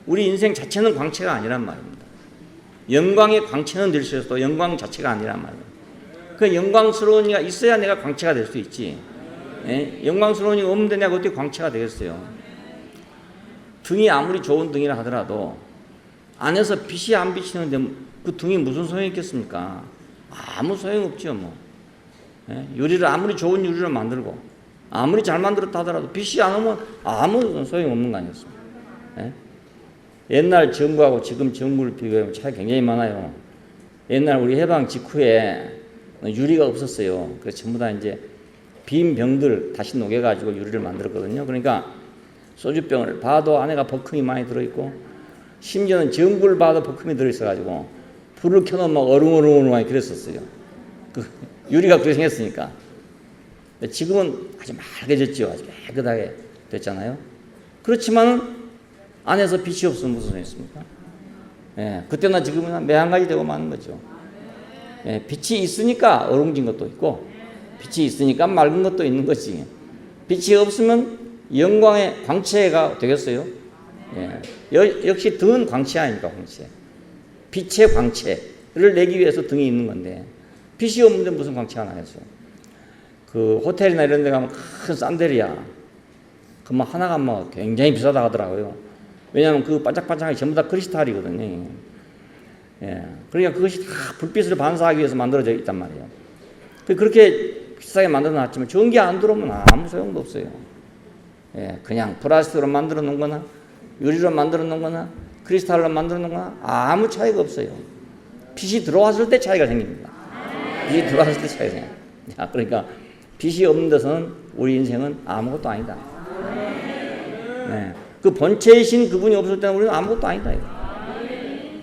우리 인생 자체는 광채가 아니란 말입니다. 영광의 광채는 될 수 있어도 영광 자체가 아니란 말이에요. 그 영광스러운 이가 있어야 내가 광채가 될 수 있지. 예? 영광스러운 이가 없는데 내가 어떻게 광채가 되겠어요? 등이 아무리 좋은 등이라 하더라도 안에서 빛이 안 비치는데 그 등이 무슨 소용이 있겠습니까? 아무 소용없죠. 뭐. 예? 유리를 아무리 좋은 유리를 만들고 아무리 잘 만들었다 하더라도 빛이 안 오면 아무 소용없는 거 아니겠습니까? 예? 옛날 정부하고 지금 정부를 비교하면 차이가 굉장히 많아요. 옛날 우리 해방 직후에 유리가 없었어요. 그래서 전부 다 이제 빈 병들 다시 녹여가지고 유리를 만들었거든요. 그러니까 소주병을 봐도 안에가 버큼이 많이 들어있고 심지어는 전구를 봐도 버큼이 들어있어가지고 불을 켜놓으면 막 얼음얼음 많이 그랬었어요. 그 유리가 그렇게 생겼으니까. 지금은 아주 맑아졌죠. 아주 깨끗하게 됐잖아요. 그렇지만 안에서 빛이 없으면 무슨 소용이 있습니까? 예, 그때나 지금이나 매한가지 되고 마는 거죠. 예, 빛이 있으니까 얼룩진 것도 있고 빛이 있으니까 맑은 것도 있는 거지. 빛이 없으면 영광의 광채가 되겠어요? 예, 역시 등은 광채 아닙니까? 광채. 빛의 광채를 내기 위해서 등이 있는 건데 빛이 없는데 무슨 광채가 나겠어요? 그 호텔이나 이런 데 가면 큰 산데리아, 그만 하나가 뭐 굉장히 비싸다 하더라고요. 왜냐하면 그 반짝반짝하게 전부 다 크리스탈이거든요. 예. 그러니까 그것이 다 불빛을 반사하기 위해서 만들어져 있단 말이에요. 그렇게 비싸게 만들어 놨지만 전기 안 들어오면 아무 소용도 없어요. 예. 그냥 플라스틱으로 만들어 놓은 거나 유리로 만들어 놓은 거나 크리스탈로 만들어 놓은 거나 아무 차이가 없어요. 빛이 들어왔을 때 차이가 생깁니다. 빛이 들어왔을 때 차이가 생겨요. 자, 그러니까 빛이 없는 데서는 우리 인생은 아무것도 아니다. 네. 그 본체이신 그분이 없을 때는 우리는 아무것도 아니다.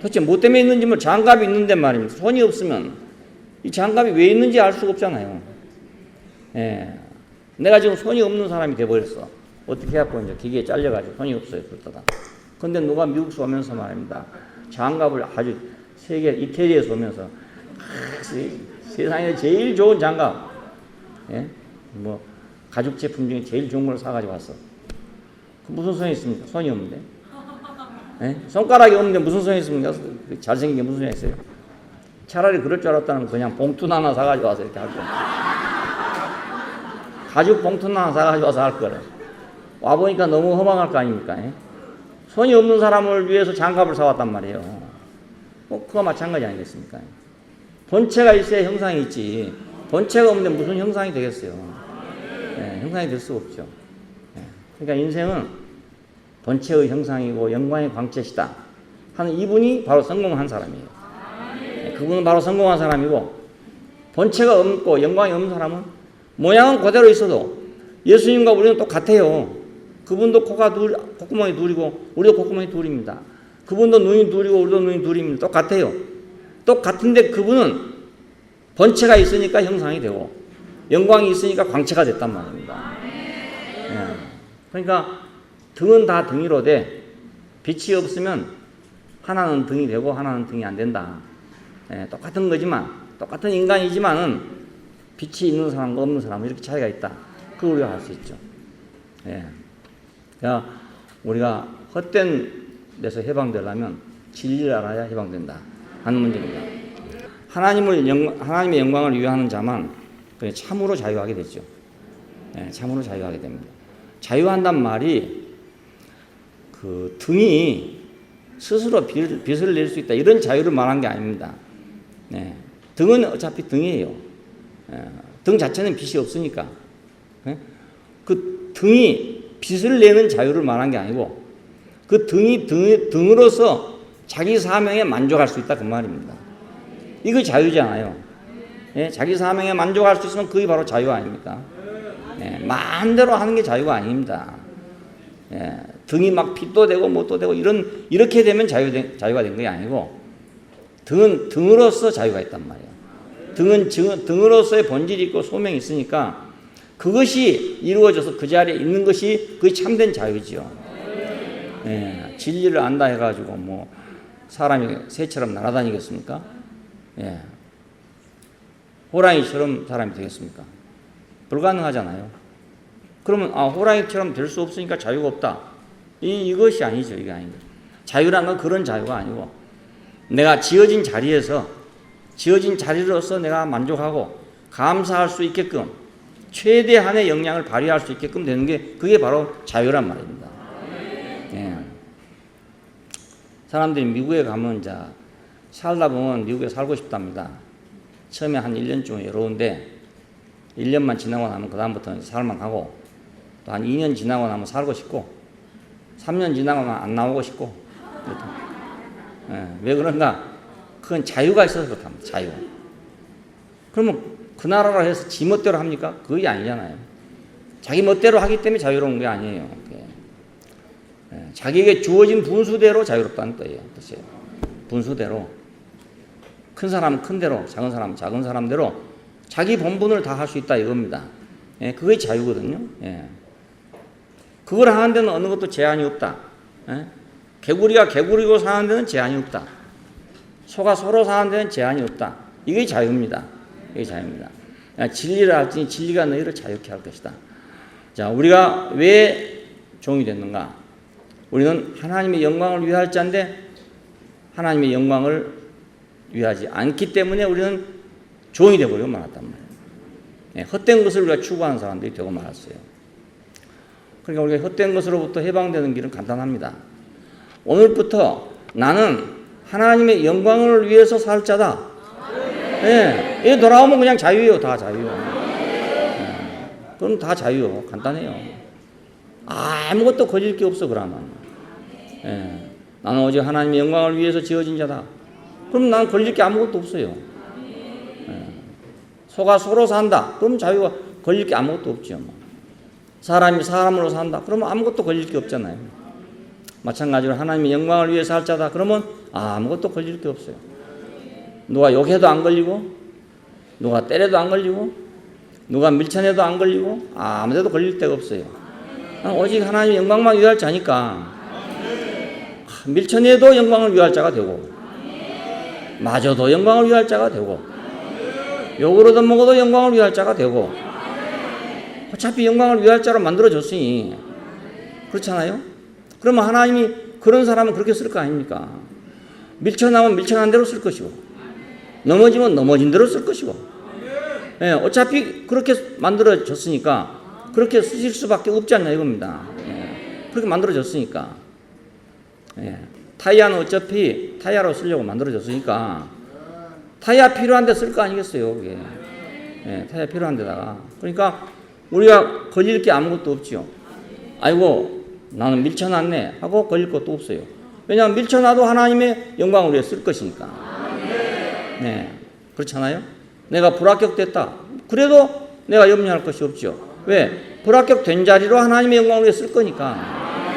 도대체 뭐 때문에 있는지 뭐 장갑이 있는데 말입니다. 손이 없으면 이 장갑이 왜 있는지 알 수가 없잖아요. 예. 내가 지금 손이 없는 사람이 돼버렸어. 어떻게 해갖고 이제 기계에 잘려가지고 손이 없어요. 그러다가. 근데 누가 미국에서 오면서 말입니다. 장갑을 아주 세계 이태리에서 오면서 세상에 제일 좋은 장갑, 예? 뭐 가죽 제품 중에 제일 좋은 걸 사가지고 왔어. 그 무슨 소용이 있습니까? 손이 없는데. 예? 손가락이 없는데 무슨 소용이 있습니까? 잘생긴 게 무슨 소용이 있어요? 차라리 그럴 줄 알았다면 그냥 봉투 하나 사가지고 와서 이렇게 할 거야. 가죽 봉투 하나 사가지고 와서 할 거래. 와보니까 너무 허망할 거 아닙니까? 예? 손이 없는 사람을 위해서 장갑을 사왔단 말이에요. 그거 마찬가지 아니겠습니까? 본체가 있어야 형상이 있지. 본체가 없는데 무슨 형상이 되겠어요? 예, 형상이 될 수가 없죠. 예, 그러니까 인생은 본체의 형상이고 영광의 광채시다 하는 이분이 바로 성공한 사람이에요. 예, 그분은 바로 성공한 사람이고, 본체가 없고 영광이 없는 사람은 모양은 그대로 있어도 예수님과 우리는 똑같아요. 그분도 콧구멍이 둘이고 우리도 콧구멍이 둘입니다. 그분도 눈이 둘이고 우리도 눈이 둘입니다. 똑같아요. 똑같은데 그분은 본체가 있으니까 형상이 되고 영광이 있으니까 광채가 됐단 말입니다. 예. 그러니까 등은 다 등이로되 빛이 없으면 하나는 등이 되고 하나는 등이 안 된다. 예. 똑같은 거지만, 똑같은 인간이지만은 빛이 있는 사람과 없는 사람은 이렇게 차이가 있다. 그걸 우리가 알 수 있죠. 예. 그러니까 우리가 헛된 데서 해방되려면 진리를 알아야 해방된다 하는 문제입니다. 하나님의 영광을 위하는 자만 참으로 자유하게 되죠. 네, 참으로 자유하게 됩니다. 자유한단 말이 그 등이 스스로 빛을 낼 수 있다 이런 자유를 말한 게 아닙니다. 네, 등은 어차피 등이에요. 등 자체는 빛이 없으니까. 네? 그 등이 빛을 내는 자유를 말한 게 아니고 그 등으로서 자기 사명에 만족할 수 있다 그 말입니다. 이거 자유잖아요. 예? 자기 사명에 만족할 수 있으면 그게 바로 자유 아닙니까? 예? 마음대로 하는 게 자유가 아닙니다. 예? 등이 막 빛도 되고 뭣도 되고 이렇게 되면 자유가 된 게 아니고, 등은 등으로서 자유가 있단 말이에요. 등은 등으로서의 본질이 있고 소명이 있으니까 그것이 이루어져서 그 자리에 있는 것이 그게 참된 자유죠. 예, 진리를 안다 해가지고 뭐 사람이 새처럼 날아다니겠습니까? 예, 호랑이처럼 사람이 되겠습니까? 불가능하잖아요. 그러면 호랑이처럼 될 수 없으니까 자유가 없다. 이것이 아니죠. 이게 아닙니다. 자유란 건 그런 자유가 아니고 내가 지어진 자리로서 내가 만족하고 감사할 수 있게끔 최대한의 역량을 발휘할 수 있게끔 되는 게 그게 바로 자유란 말입니다. 예. 사람들이 미국에 가면 이제 살다 보면 미국에 살고 싶답니다. 처음에 한 1년쯤 외로운데 1년만 지나고 나면 그 다음부터는 살만하고 또 한 2년 지나고 나면 살고 싶고 3년 지나고 나면 안 나오고 싶고. 예. 왜 그런가? 그건 자유가 있어서 그렇답니다. 자유. 그러면 그 나라로 해서 지 멋대로 합니까? 그게 아니잖아요. 자기 멋대로 하기 때문에 자유로운 게 아니에요. 자기에게 주어진 분수대로 자유롭다는 뜻이에요. 분수대로. 큰 사람은 큰 대로, 작은 사람은 작은 사람대로 자기 본분을 다 할 수 있다 이겁니다. 예, 그게 자유거든요. 예. 그걸 하는 데는 어느 것도 제한이 없다. 예? 개구리가 개구리고 사는 데는 제한이 없다. 소가 소로 사는 데는 제한이 없다. 이게 자유입니다. 이게 자유입니다. 진리를 알지니 진리가 너희를 자유케 할 것이다. 자, 우리가 왜 종이 됐는가? 우리는 하나님의 영광을 위할 자인데 하나님의 영광을 위하지 않기 때문에 우리는 종이 되어버리고 말았단 말이에요. 네, 헛된 것을 우리가 추구하는 사람들이 되고 말았어요. 그러니까 우리가 헛된 것으로부터 해방되는 길은 간단합니다. 오늘부터 나는 하나님의 영광을 위해서 살 자다. 예, 예, 돌아오면 그냥 자유예요. 다 자유. 그럼 다 자유. 간단해요. 아무것도 걸릴 게 없어 그러면. 예, 나는 오직 하나님의 영광을 위해서 지어진 자다. 그럼 나는 걸릴 게 아무것도 없어요. 예, 소가 소로 산다. 그럼 자유가 걸릴 게 아무것도 없죠. 사람이 사람으로 산다. 그러면 아무것도 걸릴 게 없잖아요. 마찬가지로 하나님의 영광을 위해서 살 자다. 그러면 아무것도 걸릴 게 없어요. 누가 욕해도 안 걸리고, 누가 때려도 안 걸리고, 누가 밀쳐내도 안 걸리고, 아무데도 걸릴 데가 없어요. 오직 하나님의 영광만 위할 자니까 밀쳐내도 영광을 위할 자가 되고, 마저도 영광을 위할 자가 되고, 욕을 얻어먹어도 영광을 위할 자가 되고, 어차피 영광을 위할 자로 만들어졌으니 그렇잖아요. 그러면 하나님이 그런 사람은 그렇게 쓸 거 아닙니까? 밀쳐나면 밀쳐난 대로 쓸 것이고, 넘어지면 넘어진 대로 쓸 것이고, 예, 어차피 그렇게 만들어졌으니까 그렇게 쓰실 수밖에 없지 않냐 이겁니다. 예, 그렇게 만들어졌으니까. 예, 타이어는 어차피 타이어로 쓰려고 만들어졌으니까 타이어 필요한 데 쓸 거 아니겠어요. 그게. 예, 타이어 필요한 데다가. 그러니까 우리가 걸릴 게 아무것도 없죠. 아이고 나는 밀쳐놨네 하고 걸릴 것도 없어요. 왜냐하면 밀쳐놔도 하나님의 영광을 위해 쓸 것이니까. 네, 그렇잖아요. 내가 불합격됐다. 그래도 내가 염려할 것이 없죠. 왜? 불합격된 자리로 하나님의 영광을 위해 쓸 거니까.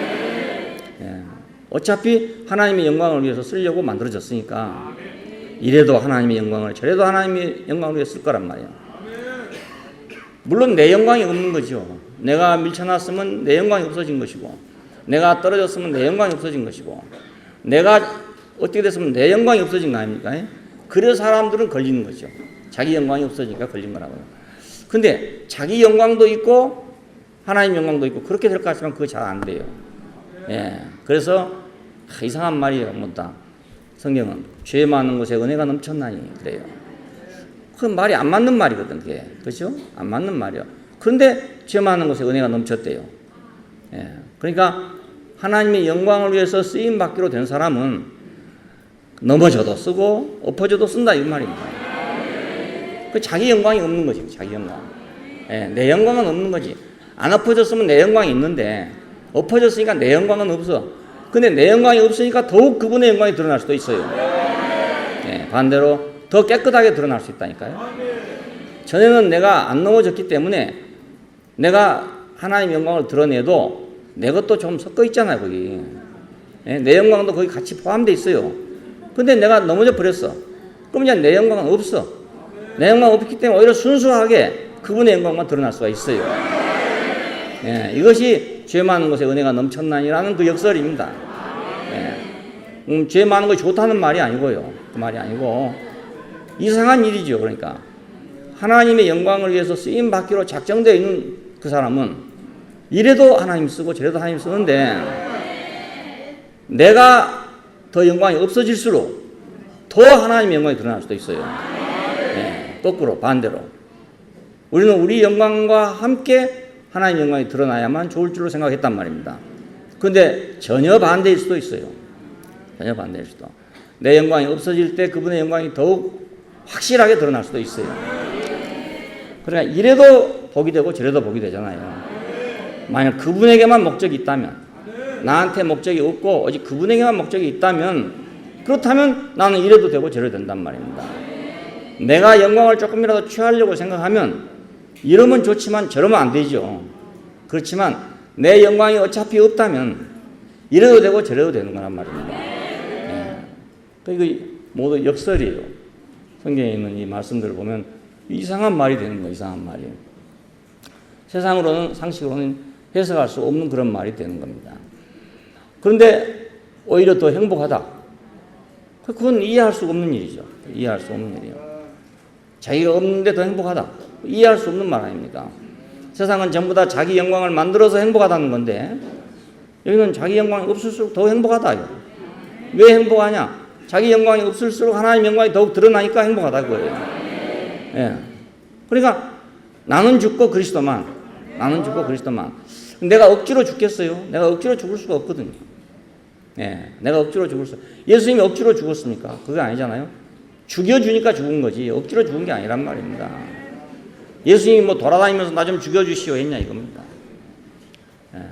네, 어차피 하나님의 영광을 위해서 쓰려고 만들어졌으니까 이래도 하나님의 영광을 저래도 하나님의 영광을 위해 쓸 거란 말이에요. 물론 내 영광이 없는 거죠. 내가 밀쳐놨으면 내 영광이 없어진 것이고, 내가 떨어졌으면 내 영광이 없어진 것이고, 내가 어떻게 됐으면 내 영광이 없어진 거 아닙니까? 그래서 사람들은 걸리는 거죠. 자기 영광이 없어지니까 걸린 거라고요. 근데 자기 영광도 있고 하나님 영광도 있고 그렇게 될 것 같지만 그거 잘 안 돼요. 예, 그래서 이상한 말이에요. 뭐다 성경은 죄 많은 곳에 은혜가 넘쳤나니 그래요. 그 말이 안 맞는 말이거든. 그게. 그렇죠? 안 맞는 말이요. 그런데 죄 많은 곳에 은혜가 넘쳤대요. 예, 그러니까 하나님의 영광을 위해서 쓰임 받기로 된 사람은 넘어져도 쓰고 엎어져도 쓴다 이 말입니다. 그 자기 영광이 없는 거지. 자기 영광. 예, 내 영광은 없는 거지. 안 엎어졌으면 내 영광이 있는데 엎어졌으니까 내 영광은 없어. 근데 내 영광이 없으니까 더욱 그분의 영광이 드러날 수도 있어요. 예, 반대로 더 깨끗하게 드러날 수 있다니까요. 전에는 내가 안 넘어졌기 때문에 내가 하나님의 영광을 드러내도 내 것도 좀 섞여 있잖아요, 거기. 예, 내 영광도 거기 같이 포함되어 있어요. 근데 내가 넘어져 버렸어. 그럼 이제 내 영광은 없어. 내 영광 없기 때문에 오히려 순수하게 그분의 영광만 드러날 수가 있어요. 예, 이것이 죄 많은 곳에 은혜가 넘쳤나니라는 그 역설입니다. 예, 죄 많은 것이 좋다는 말이 아니고요. 그 말이 아니고 이상한 일이죠. 그러니까 하나님의 영광을 위해서 쓰임 받기로 작정되어 있는 그 사람은 이래도 하나님 쓰고 저래도 하나님 쓰는데 내가 더 영광이 없어질수록 더 하나님의 영광이 드러날 수도 있어요. 예, 거꾸로 반대로 우리는 우리 영광과 함께 하나님의 영광이 드러나야만 좋을 줄로 생각했단 말입니다. 그런데 전혀 반대일 수도 있어요. 전혀 반대일 수도. 내 영광이 없어질 때 그분의 영광이 더욱 확실하게 드러날 수도 있어요. 그러니까 이래도 복이 되고 저래도 복이 되잖아요. 만약 그분에게만 목적이 있다면, 나한테 목적이 없고 오직 그분에게만 목적이 있다면, 그렇다면 나는 이래도 되고 저래도 된단 말입니다. 내가 영광을 조금이라도 취하려고 생각하면 이러면 좋지만 저러면 안 되죠. 그렇지만 내 영광이 어차피 없다면 이래도 되고 저래도 되는 거란 말입니다. 예. 이거 모두 역설이에요. 성경에 있는 이 말씀들을 보면 이상한 말이 되는 거예요. 이상한 말이. 세상으로는 상식으로는 해석할 수 없는 그런 말이 되는 겁니다. 그런데 오히려 더 행복하다. 그건 이해할 수 없는 일이죠. 이해할 수 없는 일이에요. 자기가 없는데 더 행복하다. 이해할 수 없는 말 아닙니까? 세상은 전부 다 자기 영광을 만들어서 행복하다는 건데 여기는 자기 영광이 없을수록 더 행복하다. 왜 행복하냐? 자기 영광이 없을수록 하나님 영광이 더욱 드러나니까 행복하다 그거예요. 예. 그러니까 나는 죽고 그리스도만. 나는 죽고 그리스도만. 내가 억지로 죽겠어요? 내가 억지로 죽을 수가 없거든요. 예, 내가 억지로 죽을 수. 예수님이 억지로 죽었습니까? 그게 아니잖아요. 죽여주니까 죽은 거지 억지로 죽은 게 아니란 말입니다. 예수님이 뭐 돌아다니면서 나 좀 죽여주시오 했냐 이겁니다. 예.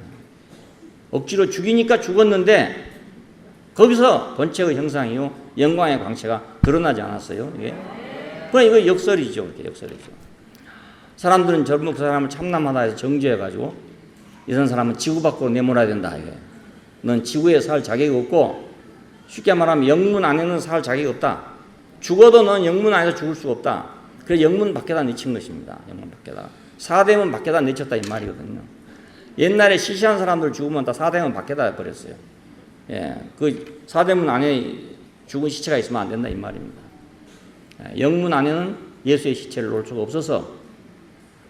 억지로 죽이니까 죽었는데 거기서 번체의 형상이요 영광의 광채가 드러나지 않았어요. 이게 그러니까 이거 역설이죠. 이렇게 역설이죠. 사람들은 젊은 그 사람을 참남하다 해서 정죄해가지고 이런 사람은 지구 밖으로 내몰아야 된다. 이게 넌 지구에 살 자격이 없고 쉽게 말하면 영문 안에는 살 자격이 없다. 죽어도 넌 영문 안에서 죽을 수가 없다. 그래서 영문 밖에다 내친 것입니다. 영문 밖에다. 사대문 밖에다 내쳤다 이 말이거든요. 옛날에 시시한 사람들 죽으면 다 사대문 밖에다 버렸어요. 예, 그 사대문 안에 죽은 시체가 있으면 안 된다 이 말입니다. 예, 영문 안에는 예수의 시체를 놓을 수가 없어서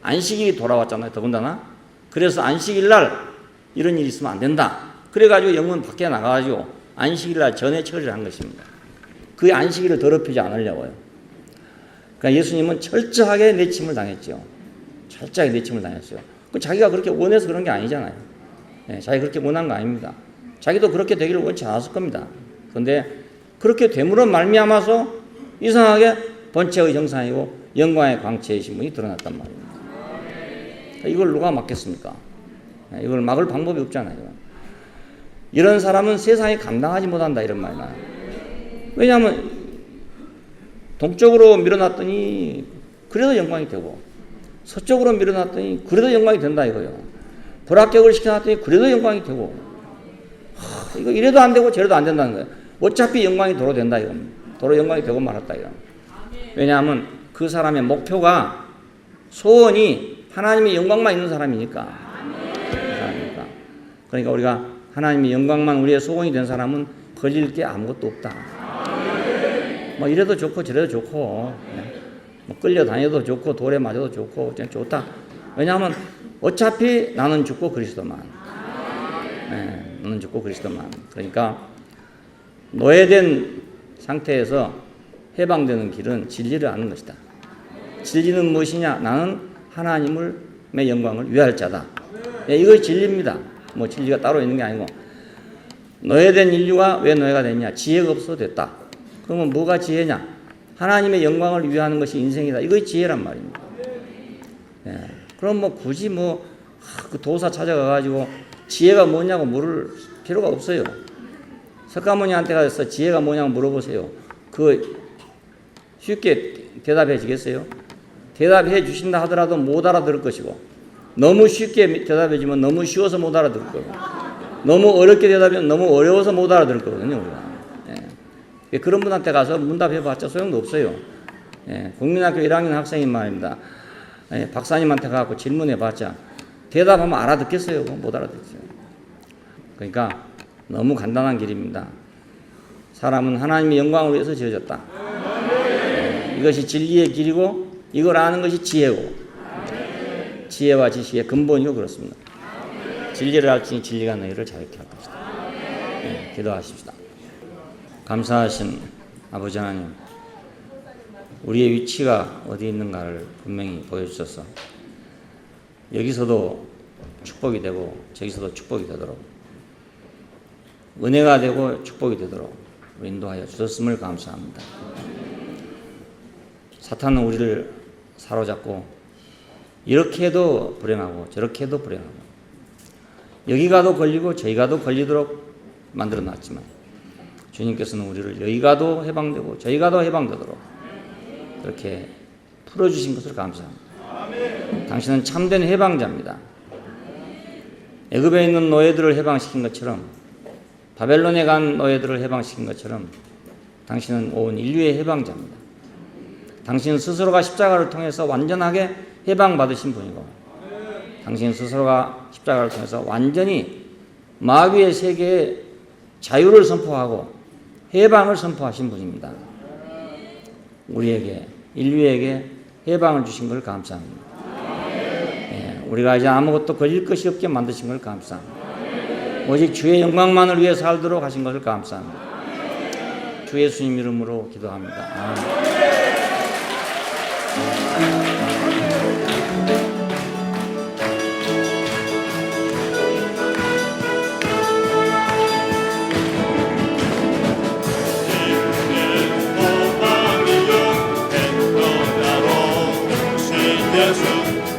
안식일이 돌아왔잖아요. 더군다나 그래서 안식일 날 이런 일이 있으면 안 된다. 그래가지고 영문 밖에 나가가지고 안식일 날 전에 처리를 한 것입니다. 그 안식일을 더럽히지 않으려고요. 그러니까 예수님은 철저하게 내침을 당했죠. 철저하게 내침을 당했어요. 자기가 그렇게 원해서 그런 게 아니잖아요. 예, 자기가 그렇게 원한 거 아닙니다. 자기도 그렇게 되기를 원치 않았을 겁니다. 그런데 그렇게 됨으로 말미암아서 이상하게 번체의 형상이고 영광의 광채이신 분이 드러났단 말입니다. 그러니까 이걸 누가 막겠습니까? 이걸 막을 방법이 없잖아요. 이런 사람은 세상에 감당하지 못한다 이런 말이나. 왜냐하면 동쪽으로 밀어놨더니 그래도 영광이 되고 서쪽으로 밀어놨더니 그래도 영광이 된다 이거예요. 불합격을 시켜놨더니 그래도 영광이 되고 이거 이래도 안 되고 저래도 안 된다는 거예요. 어차피 영광이 도로 된다 이겁니다. 도로 영광이 되고 말았다 이거. 왜냐하면 그 사람의 목표가 소원이 하나님의 영광만 있는 사람이니까. 그러니까 우리가 하나님의 영광만 우리의 소원이 된 사람은 걸릴 게 아무것도 없다. 뭐 이래도 좋고 저래도 좋고 뭐 끌려다녀도 좋고 돌에 맞아도 좋고 그냥 좋다. 왜냐하면 어차피 나는 죽고 그리스도만. 네, 나는 죽고 그리스도만. 그러니까 노예된 상태에서 해방되는 길은 진리를 아는 것이다. 진리는 무엇이냐? 나는 하나님의 영광을 위할 자다. 네, 이것이 진리입니다. 뭐 진리가 따로 있는 게 아니고 노예된 인류가 왜 노예가 됐냐? 지혜가 없어서 됐다. 그러면 뭐가 지혜냐? 하나님의 영광을 위하는 것이 인생이다. 이것이 지혜란 말입니다. 예. 그럼 뭐 굳이 그 도사 찾아가가지고 지혜가 뭐냐고 물을 필요가 없어요. 석가모니한테 가서 지혜가 뭐냐고 물어보세요. 그 쉽게 대답해 주겠어요? 대답해 주신다 하더라도 못 알아들을 것이고 너무 쉽게 대답해 주면 너무 쉬워서 못 알아들을 거고 너무 어렵게 대답하면 너무 어려워서 못 알아들을 거거든요. 우리가. 예. 그런 분한테 가서 문답해봤자 소용도 없어요. 예. 국민학교 1학년 학생인 말입니다. 예. 박사님한테 가서 질문해봤자 대답하면 알아듣겠어요? 못 알아듣겠어요. 그러니까 너무 간단한 길입니다. 사람은 하나님의 영광을 위해서 지어졌다. 예. 이것이 진리의 길이고 이걸 아는 것이 지혜고 지혜와 지식의 근본이고 그렇습니다. 진리를 알지니 진리가 너희를 자유케 할 것이다. 네, 기도하십시다. 감사하신 아버지 하나님, 우리의 위치가 어디 있는가를 분명히 보여주셔서 여기서도 축복이 되고 저기서도 축복이 되도록 은혜가 되고 축복이 되도록 인도하여 주셨음을 감사합니다. 사탄은 우리를 사로잡고 이렇게 해도 불행하고 저렇게 해도 불행하고 여기 가도 걸리고 저기 가도 걸리도록 만들어 놨지만 주님께서는 우리를 여기 가도 해방되고 저기 가도 해방되도록 그렇게 풀어주신 것을 감사합니다. 당신은 참된 해방자입니다. 애굽에 있는 노예들을 해방시킨 것처럼 바벨론에 간 노예들을 해방시킨 것처럼 당신은 온 인류의 해방자입니다. 당신 스스로가 십자가를 통해서 완전하게 해방받으신 분이고 당신 스스로가 십자가를 통해서 완전히 마귀의 세계에 자유를 선포하고 해방을 선포하신 분입니다. 우리에게 인류에게 해방을 주신 걸 감사합니다. 예, 우리가 이제 아무것도 걸릴 것이 없게 만드신 걸 감사합니다. 오직 주의 영광만을 위해 살도록 하신 것을 감사합니다. 주 예수님 이름으로 기도합니다. 아멘.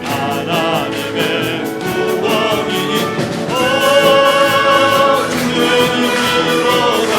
하나님의 구원이 주님이로다.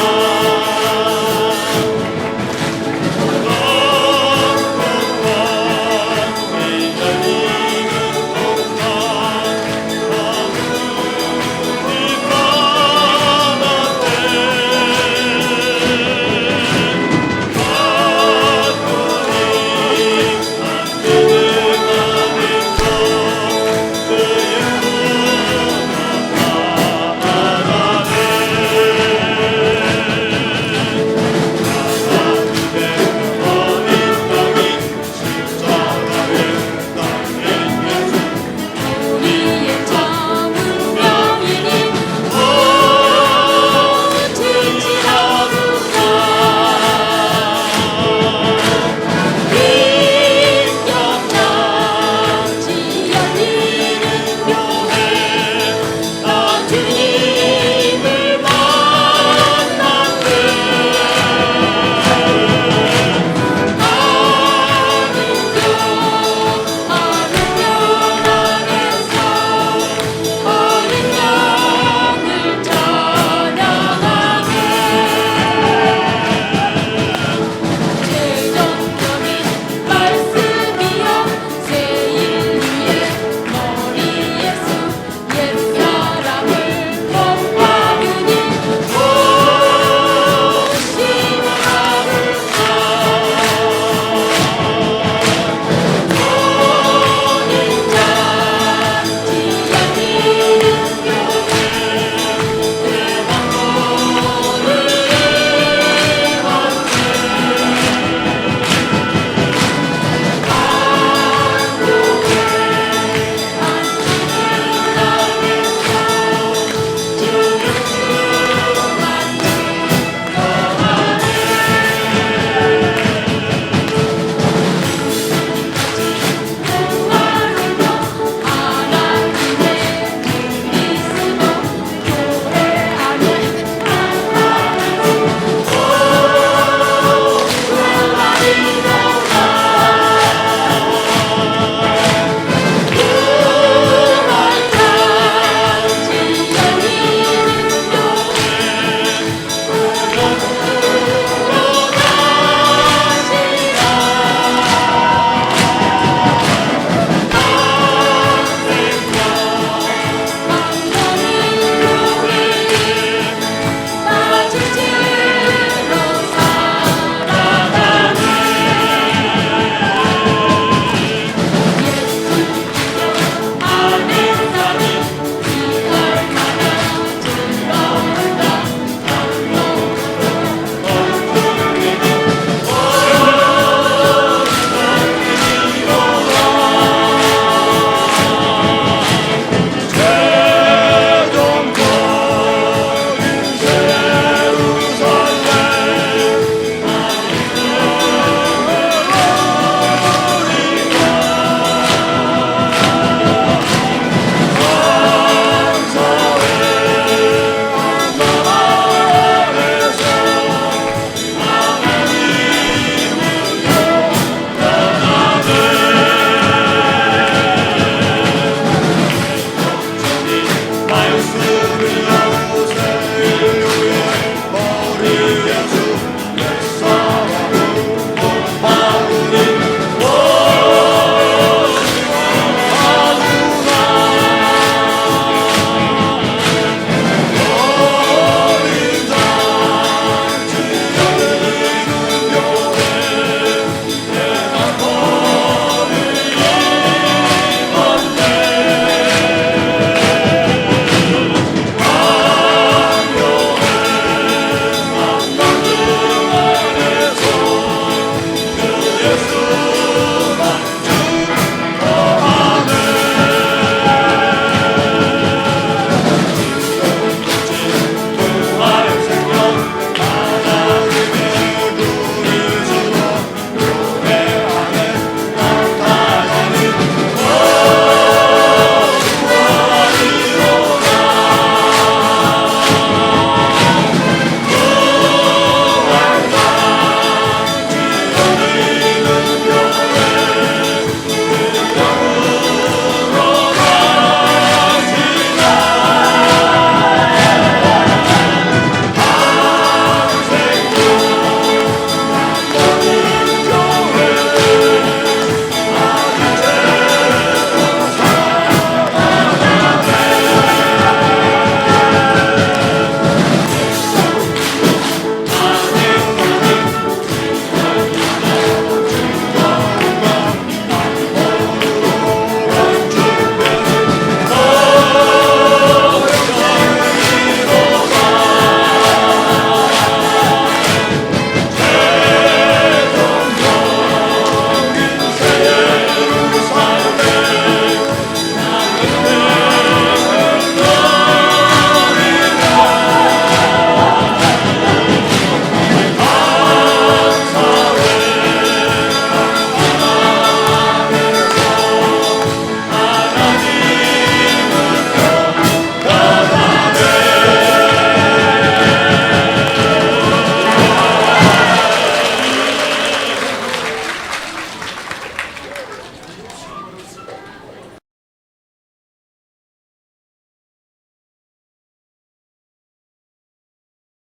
아멘